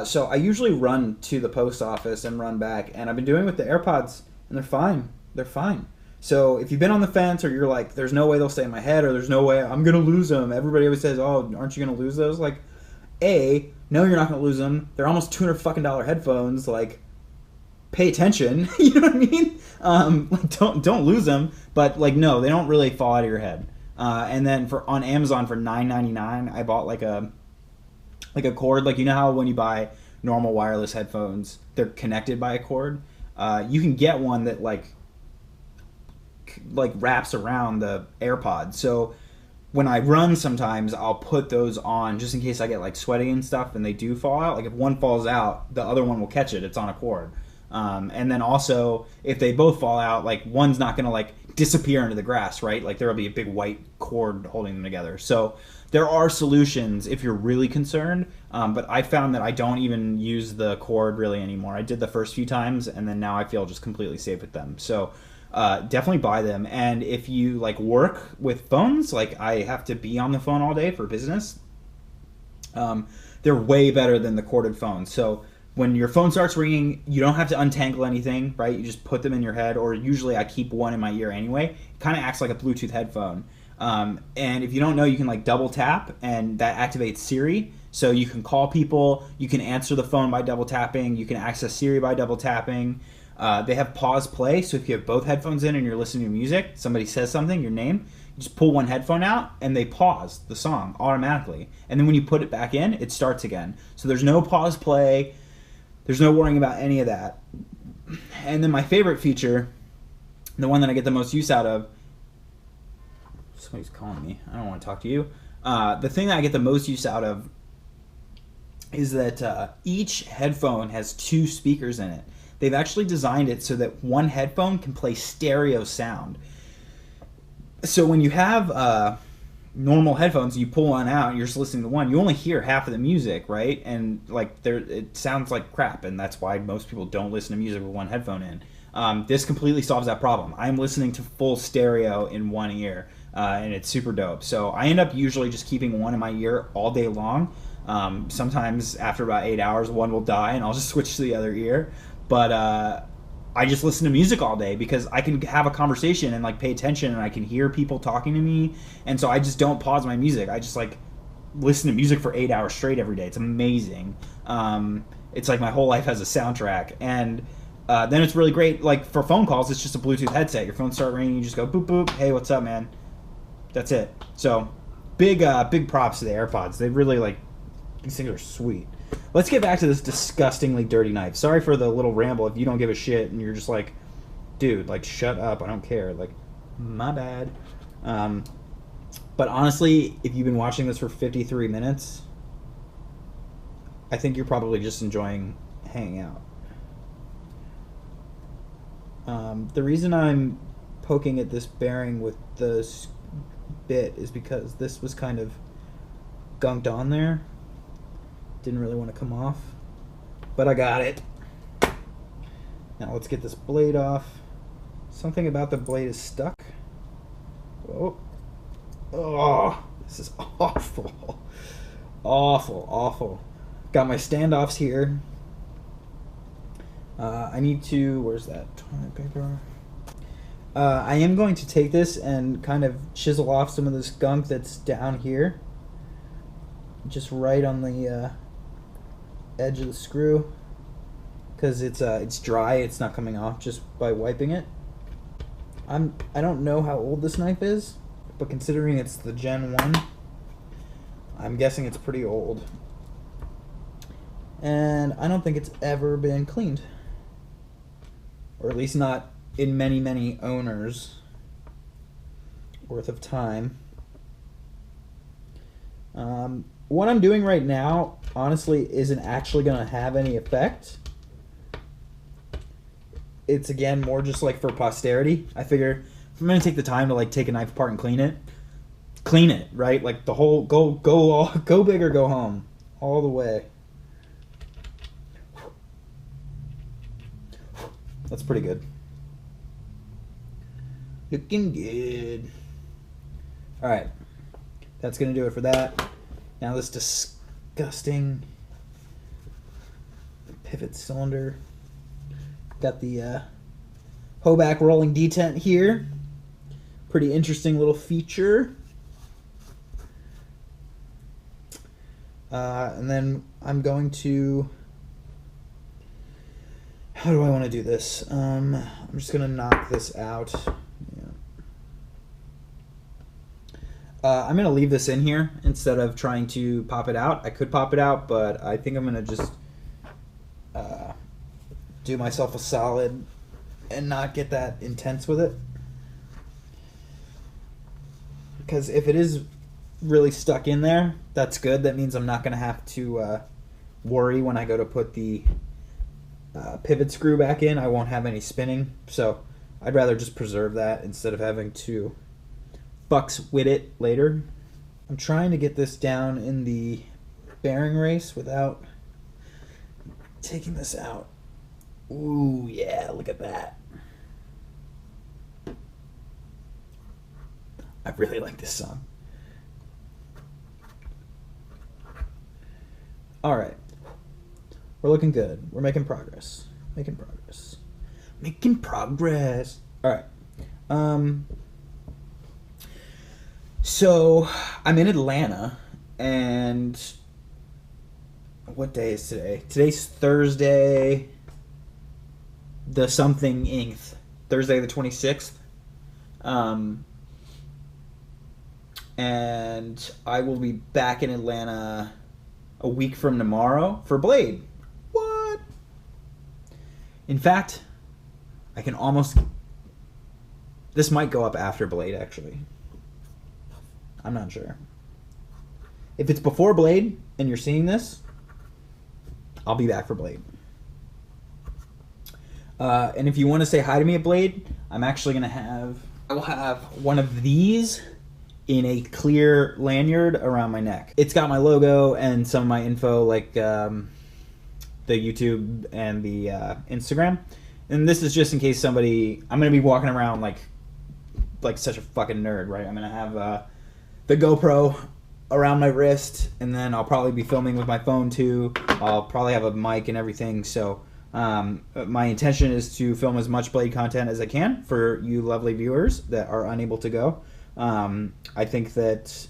So I usually run to the post office and run back. And I've been doing it with the AirPods, and they're fine. They're fine. So if you've been on the fence, or you're like, there's no way they'll stay in my head, or there's no way I'm gonna lose them. Everybody always says, oh, aren't you gonna lose those? Like, no, you're not gonna lose them. They're almost $200 fucking headphones. Like, pay attention. You know what I mean? Like, don't lose them. But like, no, they don't really fall out of your head. And then on Amazon for $9.99, I bought like a cord. Like, you know how when you buy normal wireless headphones, they're connected by a cord. You can get one that like wraps around the AirPods. So when I run, sometimes I'll put those on just in case I get like sweaty and stuff, and they do fall out. Like, if one falls out, the other one will catch it. It's on a cord. And then also, if they both fall out, like, one's not gonna like disappear into the grass, right? Like, there'll be a big white cord holding them together. So there are solutions if you're really concerned, but I found that I don't even use the cord really anymore. I did the first few times, and then now I feel just completely safe with them. So definitely buy them. And if you like work with phones, like I have to be on the phone all day for business, they're way better than the corded phones. So when your phone starts ringing, you don't have to untangle anything, right? You just put them in your head, or usually I keep one in my ear anyway. It kind of acts like a Bluetooth headphone. And if you don't know, you can like double tap, and that activates Siri. So you can call people, you can answer the phone by double tapping, you can access Siri by double tapping. They have pause play, so if you have both headphones in and you're listening to music, somebody says something, your name, you just pull one headphone out and they pause the song automatically. And then when you put it back in, it starts again. So there's no pause play, there's no worrying about any of that. And then my favorite feature, the one that I get the most use out of, somebody's calling me, I don't want to talk to you. The thing that I get the most use out of is that each headphone has 2 speakers in it. They've actually designed it so that one headphone can play stereo sound. So when you have normal headphones, you pull one out and you're just listening to one, you only hear half of the music, right? And like it sounds like crap, and that's why most people don't listen to music with one headphone in. This completely solves that problem. I'm listening to full stereo in one ear, and it's super dope. So I end up usually just keeping one in my ear all day long. Sometimes after about 8 hours, one will die, and I'll just switch to the other ear. But I just listen to music all day because I can have a conversation and like pay attention, and I can hear people talking to me, and so I just don't pause my music. I just like listen to music for 8 hours straight every day. It's amazing. It's like my whole life has a soundtrack. And then it's really great, like for phone calls, it's just a Bluetooth headset. Your phone starts ringing, you just go boop boop, hey, what's up, man? That's it. So big props to the AirPods. They really, like, these things are sweet. Let's get back to this disgustingly dirty knife. Sorry for the little ramble. If you don't give a shit and you're just like, dude, like, shut up, I don't care. Like, my bad. But honestly, if you've been watching this for 53 minutes, I think you're probably just enjoying hanging out. The reason I'm poking at this bearing with this bit is because this was kind of gunked on there. Didn't really want to come off, but I got it. Now let's get this blade off. Something about the blade is stuck. Whoa. Oh, this is awful. Awful. Got my standoffs here. I need to, where's that toilet paper? I am going to take this and kind of chisel off some of this gunk that's down here. Just right on the edge of the screw. Because it's dry, it's not coming off just by wiping it. I don't know how old this knife is, but considering it's the Gen 1, I'm guessing it's pretty old. And I don't think it's ever been cleaned. Or at least not in many owners worth of time. What I'm doing right now, honestly, isn't actually going to have any effect. It's, again, more just like for posterity. I figure if I'm going to take the time to like take a knife apart and clean it, right? Like the whole, go big or go home. All the way. That's pretty good. Looking good. Alright. That's going to do it for that. Now this disgusting pivot cylinder. Got the Hoback rolling detent here. pretty interesting little feature. And then I'm going to... How do I want to do this? I'm just going to knock this out. I'm going to leave this in here instead of trying to pop it out. I could pop it out, but I think I'm going to just do myself a solid and not get that intense with it. Because if it is really stuck in there, that's good. That means I'm not going to have to worry when I go to put the pivot screw back in. I won't have any spinning. So I'd rather just preserve that instead of having to fucks with it later. I'm trying to get this down in the bearing race without taking this out. Ooh, yeah, look at that. I really like this song. All right. We're looking good. We're making progress. Making progress. Making progress. All right. So I'm in Atlanta, and what day is today? Today's Thursday, the something inth. Thursday the 26th. And I will be back in Atlanta a week from tomorrow for Blade. What? In fact, I can almost... This might go up after Blade, actually. I'm not sure. If it's before Blade and you're seeing this, I'll be back for Blade. And if you want to say hi to me at Blade, I'm actually going to have... I will have one of these in a clear lanyard around my neck. It's got my logo and some of my info, like the YouTube and the Instagram. And this is just in case somebody... I'm going to be walking around like such a fucking nerd, right? I'm going to have the GoPro around my wrist, and then I'll probably be filming with my phone too. I'll probably have a mic and everything. So my intention is to film as much Blade content as I can for you lovely viewers that are unable to go. I think that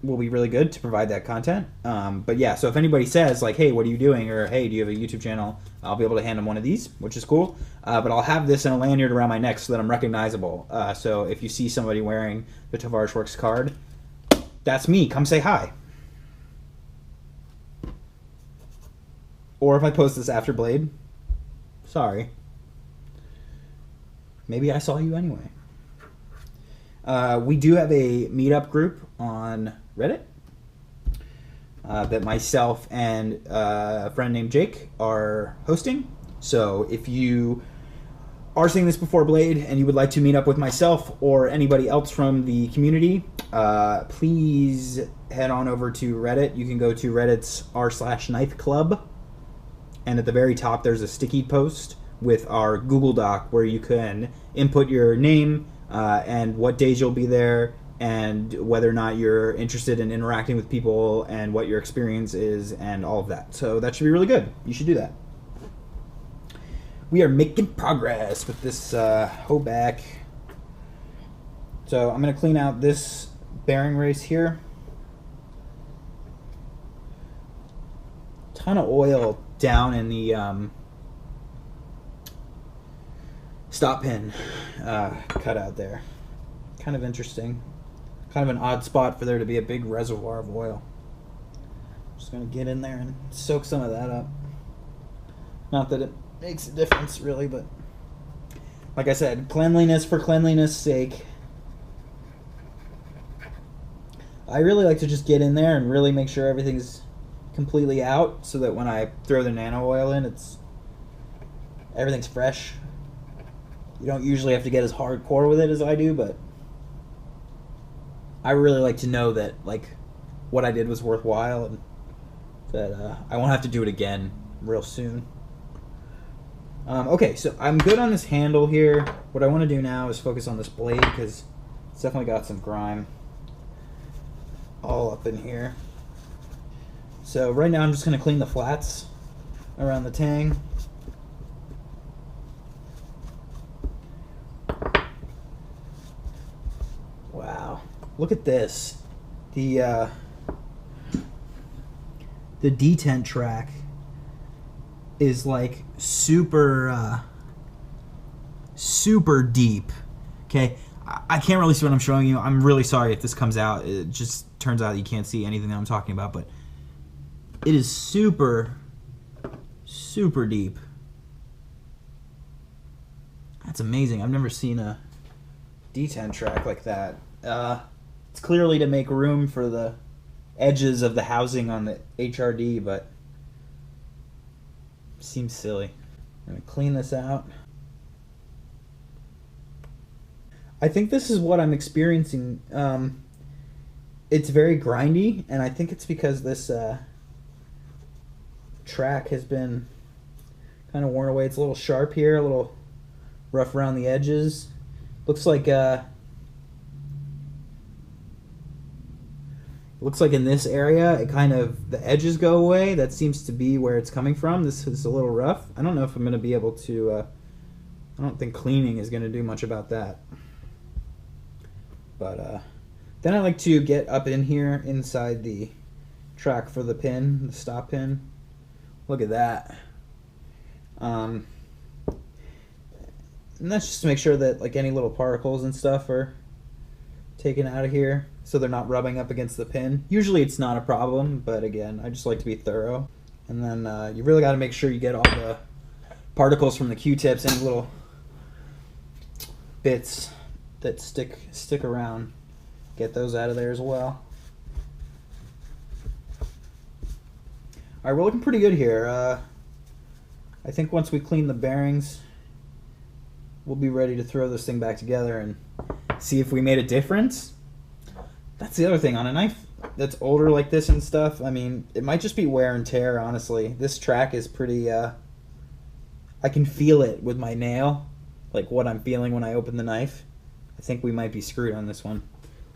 will be really good to provide that content. But yeah, so if anybody says like, hey, what are you doing? Or hey, do you have a YouTube channel? I'll be able to hand them one of these, which is cool. But I'll have this in a lanyard around my neck so that I'm recognizable. So if you see somebody wearing the Tavares Works card, that's me. Come say hi. Or if I post this after Blade, sorry. Maybe I saw you anyway. We do have a meetup group on Reddit that myself and a friend named Jake are hosting. So if you are seeing this before Blade and you would like to meet up with myself or anybody else from the community, please head on over to Reddit. You can go to Reddit's r/Knife Club. And at the very top, there's a sticky post with our Google Doc where you can input your name, and what days you'll be there, and whether or not you're interested in interacting with people, and what your experience is, and all of that. So that should be really good. You should do that. We are making progress with this hoe back. So I'm going to clean out this bearing race here. Ton of oil down in the stop pin cutout there. Kind of interesting. Kind of an odd spot for there to be a big reservoir of oil. Just gonna get in there and soak some of that up. Not that it makes a difference really, but like I said, cleanliness for cleanliness' sake. I really like to just get in there and really make sure everything's completely out so that when I throw the nano oil in, everything's fresh. You don't usually have to get as hardcore with it as I do, but I really like to know that like what I did was worthwhile and that I won't have to do it again real soon. Okay, so I'm good on this handle here. What I want to do now is focus on this blade because it's definitely got some grime all up in here. So right now I'm just going to clean the flats around the tang. look at this. The detent track is like super super deep. Okay, I can't really see what I'm showing you. I'm really sorry if this comes out. It just turns out you can't see anything that I'm talking about, but it is super super deep. That's amazing. I've never seen a detent track like that. It's clearly to make room for the edges of the housing on the HRD, but seems silly. I'm gonna clean this out. I think this is what I'm experiencing. It's very grindy, and I think it's because this track has been kind of worn away. It's a little sharp here, a little rough around the edges. Looks like in this area, it kind of, the edges go away. That seems to be where it's coming from. This is a little rough. I don't know if I'm going to be able to, I don't think cleaning is going to do much about that. But then I like to get up in here inside the track for the pin, the stop pin. Look at that. And that's just to make sure that like any little particles and stuff are taken out of here so they're not rubbing up against the pin. Usually it's not a problem, but again, I just like to be thorough. And then you really got to make sure you get all the particles from the Q-tips, any little bits that stick around. Get those out of there as well. Alright, we're looking pretty good here. I think once we clean the bearings, we'll be ready to throw this thing back together and see if we made a difference. That's the other thing. On a knife that's older like this and stuff, I mean, it might just be wear and tear, honestly. This track is pretty, I can feel it with my nail, like what I'm feeling when I open the knife. I think we might be screwed on this one.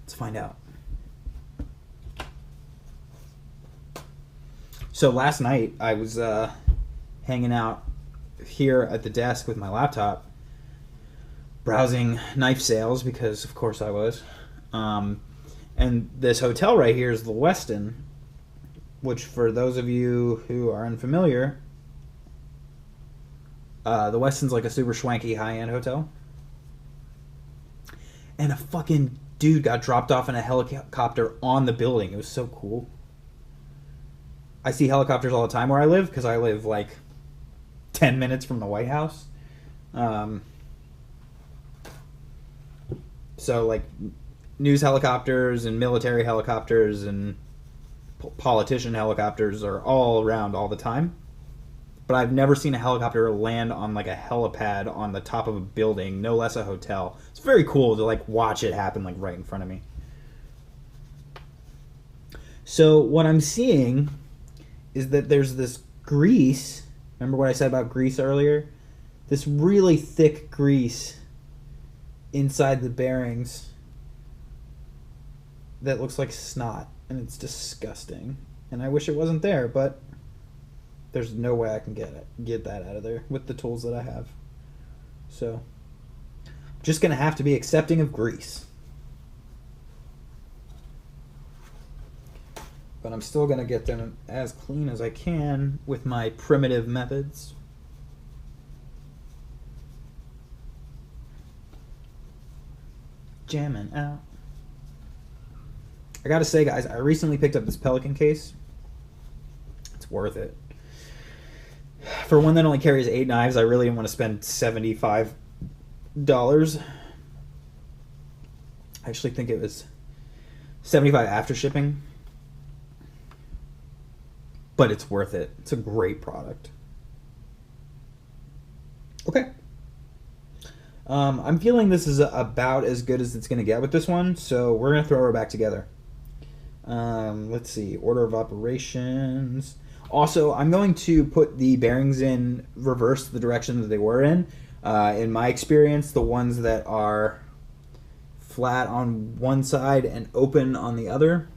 Let's find out. So last night I was hanging out here at the desk with my laptop, browsing knife sales because of course I was. And this hotel right here is the Westin, which for those of you who are unfamiliar, the Westin's like a super schwanky high-end hotel. And a fucking dude got dropped off in a helicopter on the building. It was so cool. I see helicopters all the time where I live because I live like 10 minutes from the White House. So like news helicopters and military helicopters and politician helicopters are all around all the time. But I've never seen a helicopter land on like a helipad on the top of a building, no less a hotel. It's very cool to like watch it happen like right in front of me. So what I'm seeing is that there's this grease. Remember what I said about grease earlier? This really thick grease inside the bearings that looks like snot, and it's disgusting. And I wish it wasn't there, but there's no way I can get that out of there with the tools that I have. So, just gonna have to be accepting of grease. But I'm still gonna get them as clean as I can with my primitive methods. Jamming out. I gotta say, guys, I recently picked up this Pelican case. It's worth it. For one that only carries 8 knives, I really didn't want to spend $75. I actually think it was $75 after shipping. But it's worth it. It's a great product. Okay. I'm feeling this is about as good as it's going to get with this one, so we're going to throw her back together. Let's see. Order of operations. Also, I'm going to put the bearings in reverse the direction that they were in. In my experience, the ones that are flat on one side and open on the other,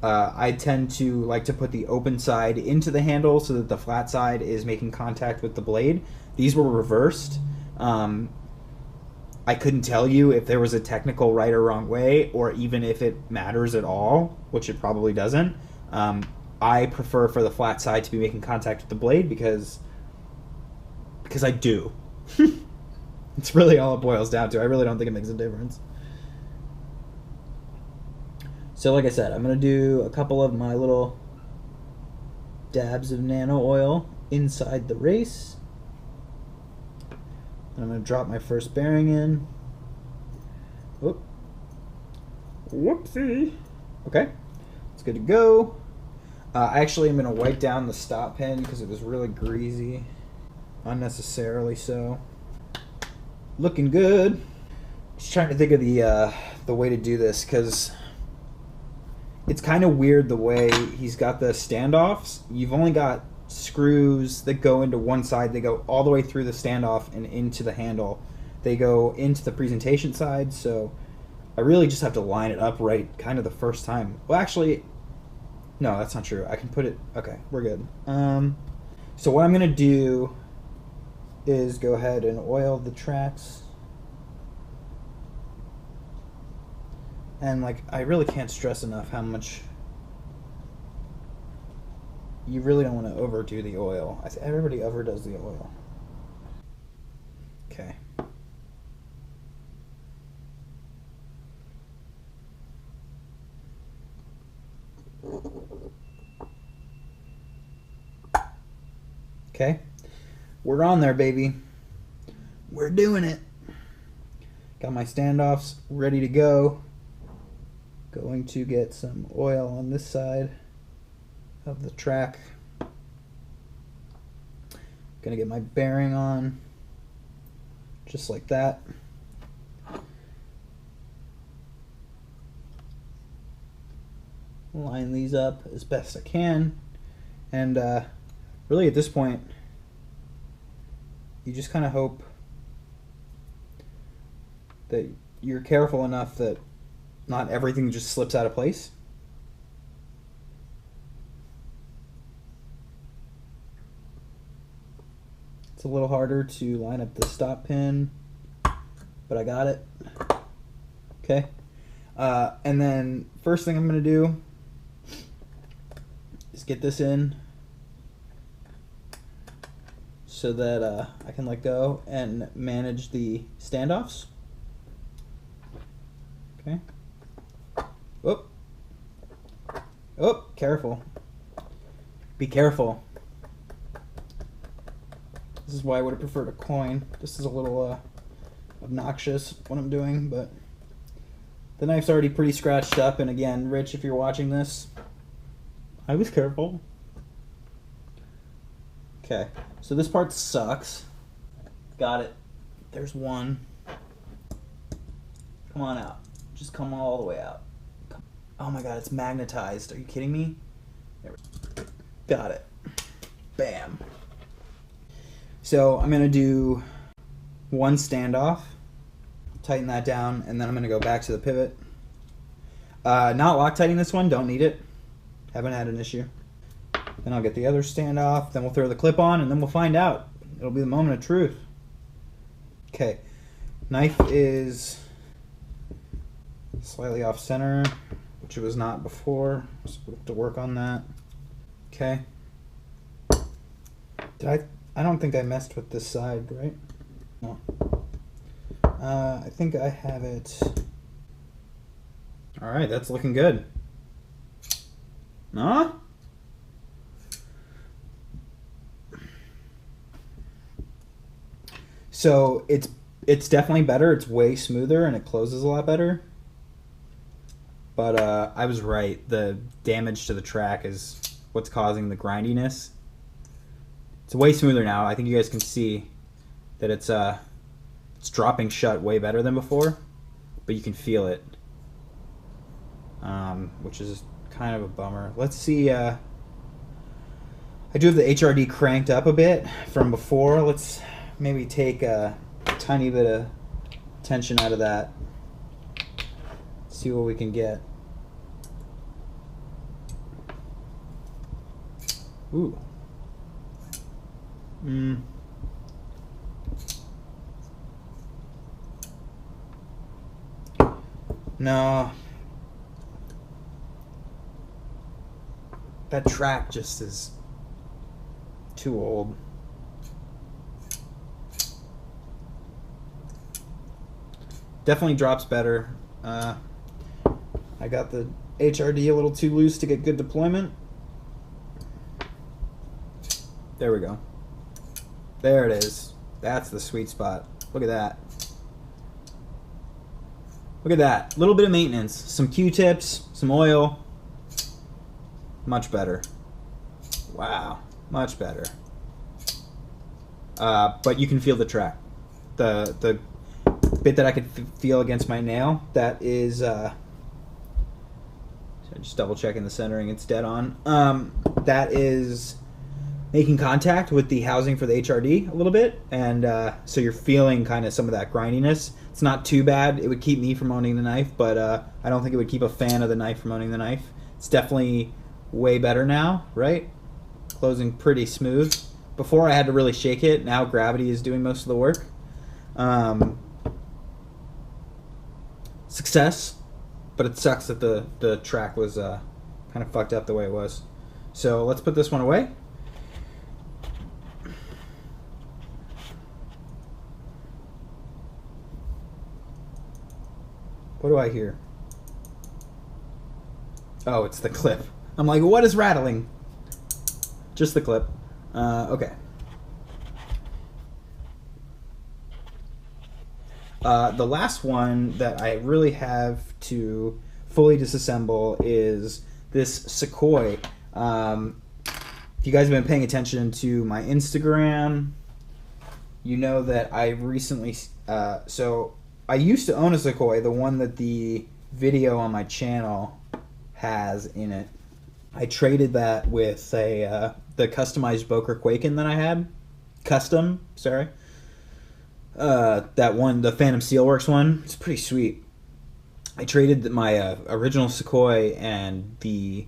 I tend to like to put the open side into the handle so that the flat side is making contact with the blade. These were reversed. I I couldn't tell you if there was a technical right or wrong way, or even if it matters at all, which it probably doesn't. I prefer for the flat side to be making contact with the blade because I do. It's really all it boils down to. I really don't think it makes a difference. So like I said, I'm going to do a couple of my little dabs of nano oil inside the race. And I'm going to drop my first bearing in. Whoop. Whoopsie. Okay, it's good to go. I actually am going to wipe down the stop pin because it was really greasy. Unnecessarily so. Looking good. Just trying to think of the way to do this because it's kind of weird the way he's got the standoffs. You've only got screws that go into one side. They go all the way through the standoff and into the handle. They go into the presentation side, so I really just have to line it up right kind of the first time. Well, actually, no, that's not true. I can put it... Okay, we're good. So what I'm going to do is go ahead and oil the tracks. And, like, I really can't stress enough how much... You really don't want to overdo the oil. Everybody overdoes the oil. Okay. Okay. We're on there, baby. We're doing it. Got my standoffs ready to go. Going to get some oil on this side of the track. Gonna get my bearing on, just like that. Line these up as best I can, and really at this point, you just kind of hope that you're careful enough that not everything just slips out of place. It's a little harder to line up the stop pin, but I got it. Okay. And then first thing I'm going to do is get this in so that I can let go and manage the standoffs. Okay. Whoop. Oh, careful. Be careful. This is why I would have preferred a coin. This is a little obnoxious what I'm doing, but the knife's already pretty scratched up. And again, Rich, if you're watching this, I was careful. Okay, so this part sucks. Got it. There's one. Come on out. Just come all the way out. Oh my god, it's magnetized. Are you kidding me? There we go. Got it. Bam. So I'm going to do one standoff, tighten that down, and then I'm going to go back to the pivot. Not Loctiting this one, don't need it. Haven't had an issue. Then I'll get the other standoff, then we'll throw the clip on, and then we'll find out. It'll be the moment of truth. Okay, knife is slightly off center, which it was not before, so we'll have to work on that. Okay. I don't think I messed with this side, right? No. I think I have it. All right, that's looking good. Huh? So it's definitely better. It's way smoother and it closes a lot better. But I was right. The damage to the track is what's causing the grindiness. It's way smoother now. I think you guys can see that it's dropping shut way better than before, but you can feel it, which is kind of a bummer. Let's see. I do have the HRD cranked up a bit from before. Let's maybe take a tiny bit of tension out of that. See what we can get. Ooh. No. That track just is too old. Definitely drops better. I got the HRD a little too loose to get good deployment. There we go. There it is. That's the sweet spot. Look at that. Look at that. A little bit of maintenance. Some Q-tips, some oil. Much better. Wow. Much better. But you can feel the track. The bit that I could feel against my nail, that is... so just double checking the centering. It's dead on. That is making contact with the housing for the HRD a little bit, and so you're feeling kind of some of that grindiness. It's not too bad. It would keep me from owning the knife, but I don't think it would keep a fan of the knife from owning the knife. It's definitely way better now, right? Closing pretty smooth. Before I had to really shake it. Now gravity is doing most of the work. Success, but it sucks that the track was kind of fucked up the way it was. So let's put this one away. What do I hear? Oh, it's the clip. I'm like, what is rattling? Just the clip. Okay. The last one that I really have to fully disassemble is this Sequoia. If you guys have been paying attention to my Instagram, you know that I recently... so I used to own a Sequoia, the one that the video on my channel has in it. I traded that with the customized Boker Quaken that I had. Custom, sorry. That one, the Phantom Steelworks one, it's pretty sweet. I traded my original Sequoia and the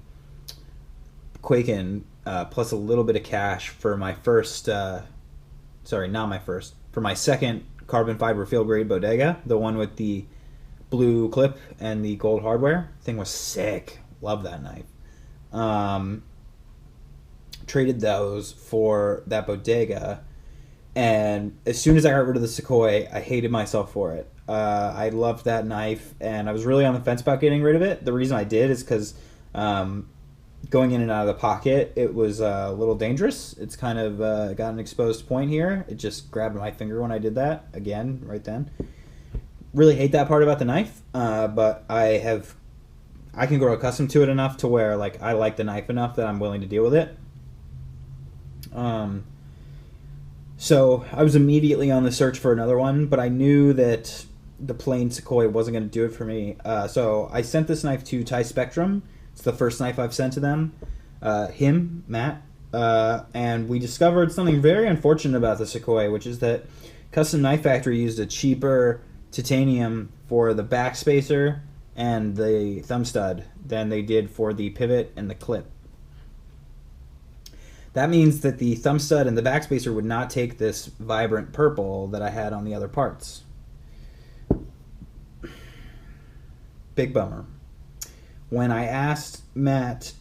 Quaken plus a little bit of cash for my first, sorry, not my first, for my second carbon fiber field grade Bodega, the one with the blue clip and the gold hardware. Thing was sick. Love that knife. Traded those for that Bodega, and as soon as I got rid of the Sequoia, I hated myself for it. I loved that knife, and I was really on the fence about getting rid of it. The reason I did is because going in and out of the pocket, it was a little dangerous. It's kind of got an exposed point here. It just grabbed my finger when I did that, again, right then. Really hate that part about the knife, but I can grow accustomed to it enough to where like I like the knife enough that I'm willing to deal with it. So I was immediately on the search for another one, but I knew that the plain Sequoia wasn't going to do it for me. So I sent this knife to Thai Spectrum. It's the first knife I've sent to them. Matt, and we discovered something very unfortunate about the Sequoia, which is that Custom Knife Factory used a cheaper titanium for the back spacer and the thumb stud than they did for the pivot and the clip. That means that the thumb stud and the back spacer would not take this vibrant purple that I had on the other parts. Big bummer. When I asked Matt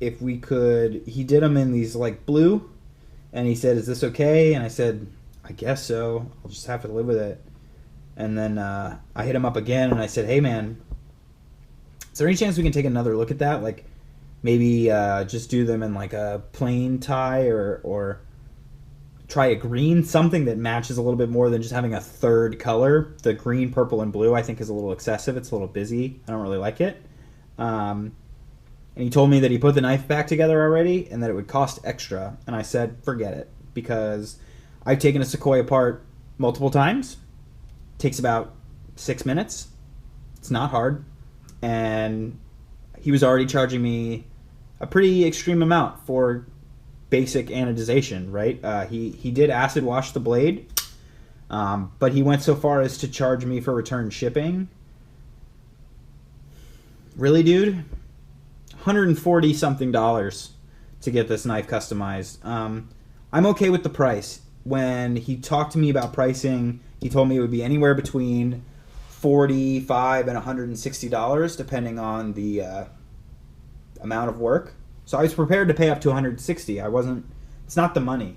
if we could, he did them in these like blue, and he said, "Is this okay?" And I said, "I guess so. I'll just have to live with it." And then I hit him up again, and I said, "Hey man, is there any chance we can take another look at that? Like maybe just do them in like a plain tie or try a green, something that matches a little bit more than just having a third color. The green, purple, and blue I think is a little excessive. It's a little busy. I don't really like it." And he told me that he put the knife back together already and that it would cost extra. And I said, forget it, because I've taken a Sequoia apart multiple times. It takes about 6 minutes. It's not hard. And he was already charging me a pretty extreme amount for basic anodization, right? He did acid wash the blade, but he went so far as to charge me for return shipping. Really, dude? $140 something to get this knife customized. I'm okay with the price. When he talked to me about pricing, he told me it would be anywhere between $45 and $160 depending on the amount of work. So I was prepared to pay up to $160. I wasn't. It's not the money,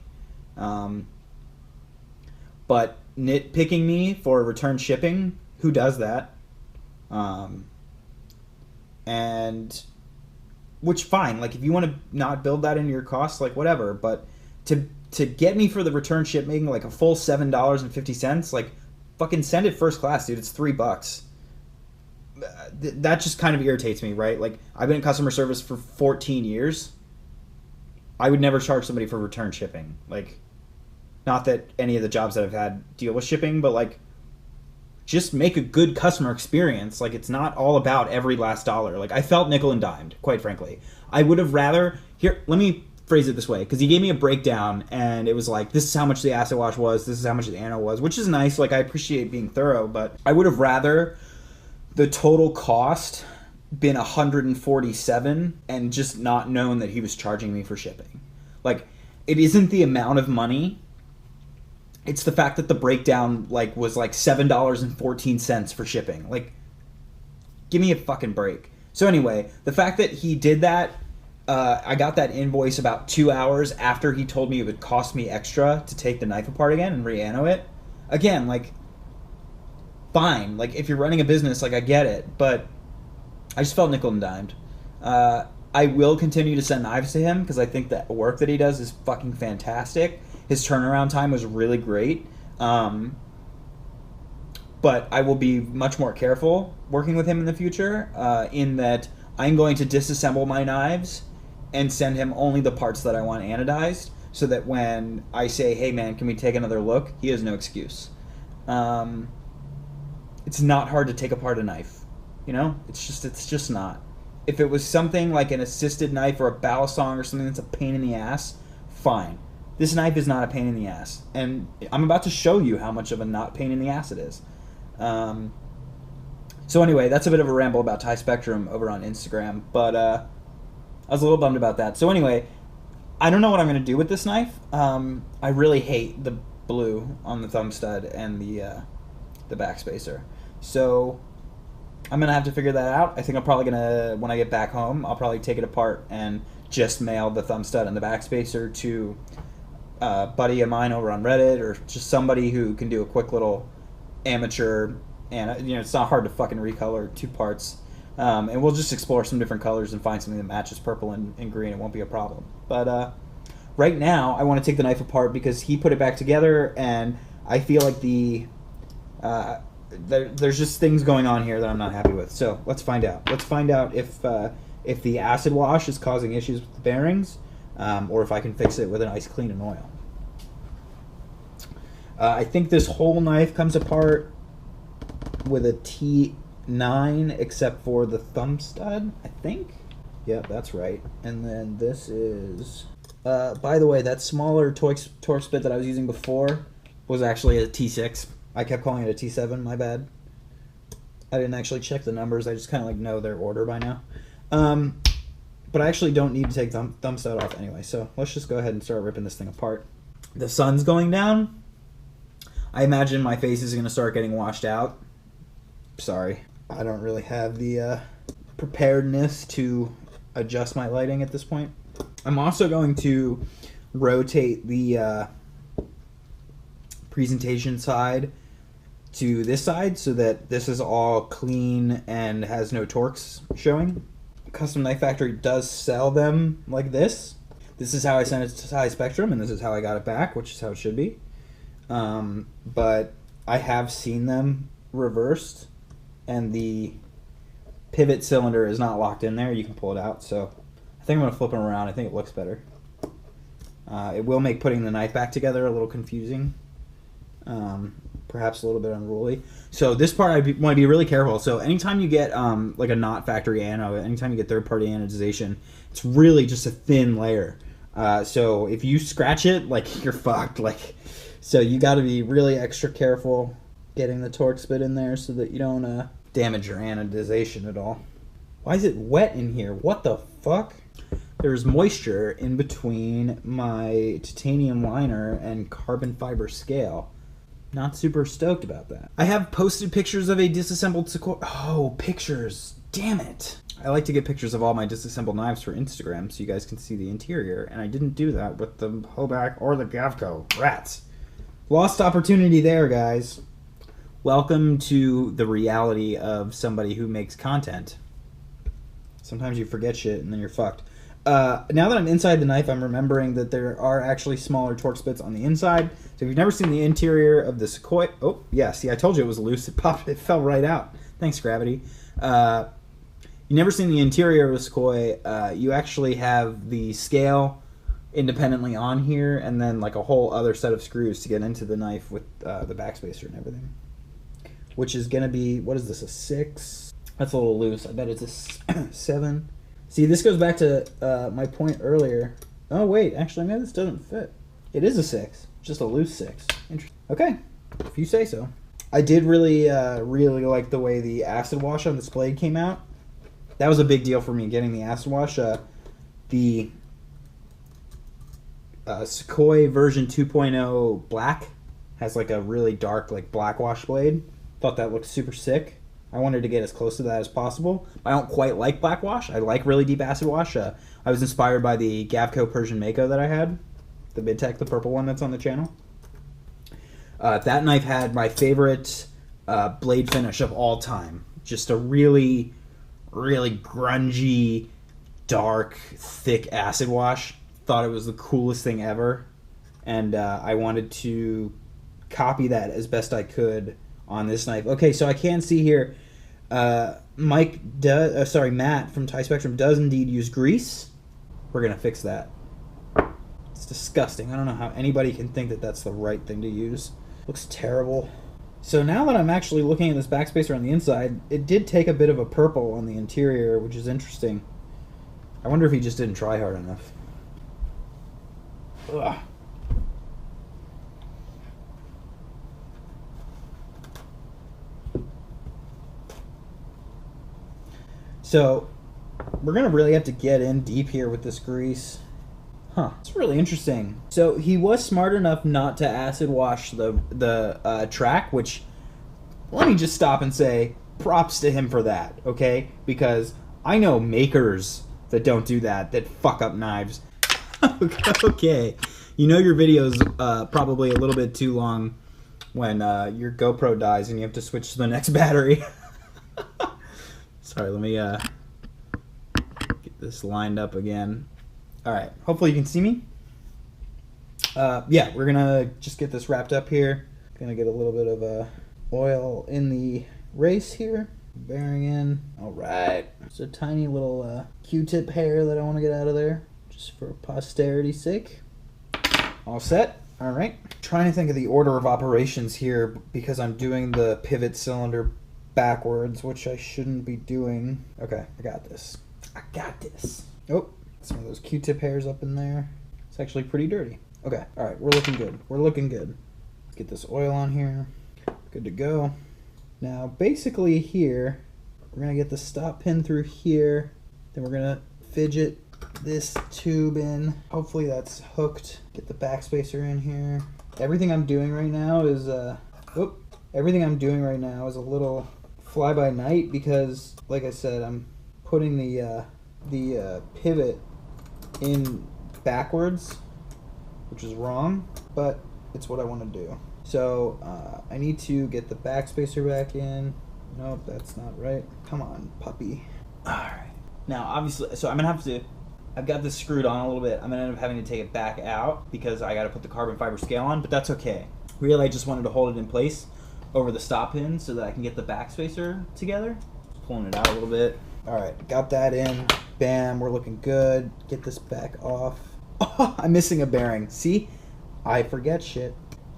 but nitpicking me for return shipping. Who does that? And which fine. Like if you want to not build that into your costs, like whatever. But to get me for the return shipping like a full $7.50, like fucking send it first class, dude. It's $3. That just kind of irritates me, right? Like I've been in customer service for 14 years. I would never charge somebody for return shipping. Like, not that any of the jobs that I've had deal with shipping, but like, just make a good customer experience. Like, it's not all about every last dollar. Like, I felt nickel and dimed, quite frankly. I would have rather here. Let me phrase it this way, because he gave me a breakdown, and it was like, this is how much the acid wash was, this is how much the anno was, which is nice. Like, I appreciate being thorough, but I would have rather the total cost been 147 and just not known that he was charging me for shipping. Like, it isn't the amount of money, it's the fact that the breakdown like was like $7.14 for shipping. Like, give me a fucking break. So anyway, the fact that he did that, I got that invoice about 2 hours after he told me it would cost me extra to take the knife apart again and re-anno it. Again, like, fine. Like, if you're running a business, like, I get it, but I just felt nickel and dimed. I will continue to send knives to him because I think the work that he does is fucking fantastic. His turnaround time was really great. But I will be much more careful working with him in the future, in that I'm going to disassemble my knives and send him only the parts that I want anodized, so that when I say, hey man, can we take another look, he has no excuse. It's not hard to take apart a knife. You know, it's just not. If it was something like an assisted knife or a balisong or something that's a pain in the ass, fine. This knife is not a pain in the ass, and I'm about to show you how much of a not pain in the ass it is. So anyway, that's a bit of a ramble about Tie Spectrum over on Instagram, but I was a little bummed about that. So anyway, I don't know what I'm going to do with this knife. I really hate the blue on the thumb stud and the backspacer. So I'm going to have to figure that out. I think I'm probably going to, when I get back home, I'll probably take it apart and just mail the thumb stud and the backspacer to a buddy of mine over on Reddit, or just somebody who can do a quick little amateur, and you know, it's not hard to fucking recolor two parts. And we'll just explore some different colors and find something that matches purple and green. It won't be a problem. But right now, I want to take the knife apart because he put it back together, and I feel like there's just things going on here that I'm not happy with. So let's find out. Let's find out if the acid wash is causing issues with the bearings, or if I can fix it with an ice clean and oil. I think this whole knife comes apart with a T9, except for the thumb stud, I think. Yep, that's right. And then this is... by the way, that smaller torque bit that I was using before was actually a T6. I kept calling it a T7, my bad. I didn't actually check the numbers. I just kind of like know their order by now. But I actually don't need to take thumb stud off anyway, so let's just go ahead and start ripping this thing apart. The sun's going down. I imagine my face is going to start getting washed out. Sorry. I don't really have the preparedness to adjust my lighting at this point. I'm also going to rotate the presentation side to this side so that this is all clean and has no torques showing. Custom Knife Factory does sell them like this. This is how I sent it to Tie Spectrum, and this is how I got it back, which is how it should be. But I have seen them reversed, and the pivot cylinder is not locked in there. You can pull it out, so I think I'm going to flip them around. I think it looks better. It will make putting the knife back together a little confusing, perhaps a little bit unruly. So this part I want to be really careful. So anytime you get like a not factory anno, anytime you get third-party anodization, it's really just a thin layer. So if you scratch it, like, you're fucked. Like, so you got to be really extra careful getting the Torx bit in there so that you don't damage your anodization at all. Why is it wet in here? What the fuck? There's moisture in between my titanium liner and carbon fiber scale. Not super stoked about that. I have posted pictures of a disassembled Sequoia. Oh, pictures. Damn it. I like to get pictures of all my disassembled knives for Instagram so you guys can see the interior, and I didn't do that with the Hoback or the Gavco. Rats. Lost opportunity there, guys. Welcome to the reality of somebody who makes content. Sometimes you forget shit and then you're fucked. Now that I'm inside the knife, I'm remembering that there are actually smaller torque bits on the inside. So if you've never seen the interior of the Sequoia... Oh, yeah, see, I told you it was loose. It popped. It fell right out. Thanks, gravity. You've never seen the interior of a Sequoia. You actually have the scale independently on here, and then like a whole other set of screws to get into the knife with the backspacer and everything. Which is going to be... What is this, a 6? That's a little loose. I bet it's a 7. See, this goes back to my point earlier. Oh, wait. Actually, maybe this doesn't fit. It is a 6. Just a loose 6. Interesting. Okay. If you say so. I did really like the way the acid wash on this blade came out. That was a big deal for me, getting the acid wash. The Sequoia version 2.0 black has like a really dark like black wash blade. Thought that looked super sick. I wanted to get as close to that as possible. I don't quite like black wash. I like really deep acid wash. I was inspired by the Gavco Persian Mako that I had. The Midtech, the purple one that's on the channel. That knife had my favorite blade finish of all time. Just a really, really grungy, dark, thick acid wash. Thought it was the coolest thing ever. And I wanted to copy that as best I could on this knife. Okay, so I can see here Matt from Tie Spectrum does indeed use grease. We're going to fix that. It's disgusting. I don't know how anybody can think that that's the right thing to use. Looks terrible. So now that I'm actually looking at this backspacer on the inside, it did take a bit of a purple on the interior, which is interesting. I wonder if he just didn't try hard enough. Ugh. So, we're going to really have to get in deep here with this grease. Huh, it's really interesting. So, he was smart enough not to acid wash the track, which, let me just stop and say, props to him for that, okay? Because I know makers that don't do that fuck up knives. Okay, you know your video's probably a little bit too long when your GoPro dies and you have to switch to the next battery. Sorry, let me get this lined up again. All right, hopefully you can see me. Yeah, we're gonna just get this wrapped up here. Gonna get a little bit of oil in the race here. Bearing in. All right, it's a tiny little Q-tip hair that I want to get out of there, just for posterity's sake. All set. All right. Trying to think of the order of operations here because I'm doing the pivot cylinder backwards, which I shouldn't be doing. Okay, I got this. I got this. Oh, some of those Q-tip hairs up in there. It's actually pretty dirty. Okay, all right, we're looking good. We're looking good. Get this oil on here. Good to go. Now, basically here, we're gonna get the stop pin through here. Then we're gonna fidget this tube in. Hopefully that's hooked. Get the backspacer in here. Everything I'm doing right now is everything I'm doing right now is a little fly by night because, like I said, I'm putting the pivot in backwards, which is wrong, but it's what I want to do. So I need to get the backspacer back in. Nope, that's not right. Come on, puppy. All right. Now, obviously, so I'm gonna have to. I've got this screwed on a little bit. I'm gonna end up having to take it back out because I got to put the carbon fiber scale on, but that's okay. Really, I just wanted to hold it in place over the stop pin so that I can get the backspacer together. Just pulling it out a little bit. All right, got that in. Bam, we're looking good. Get this back off. Oh, I'm missing a bearing. See? I forget shit.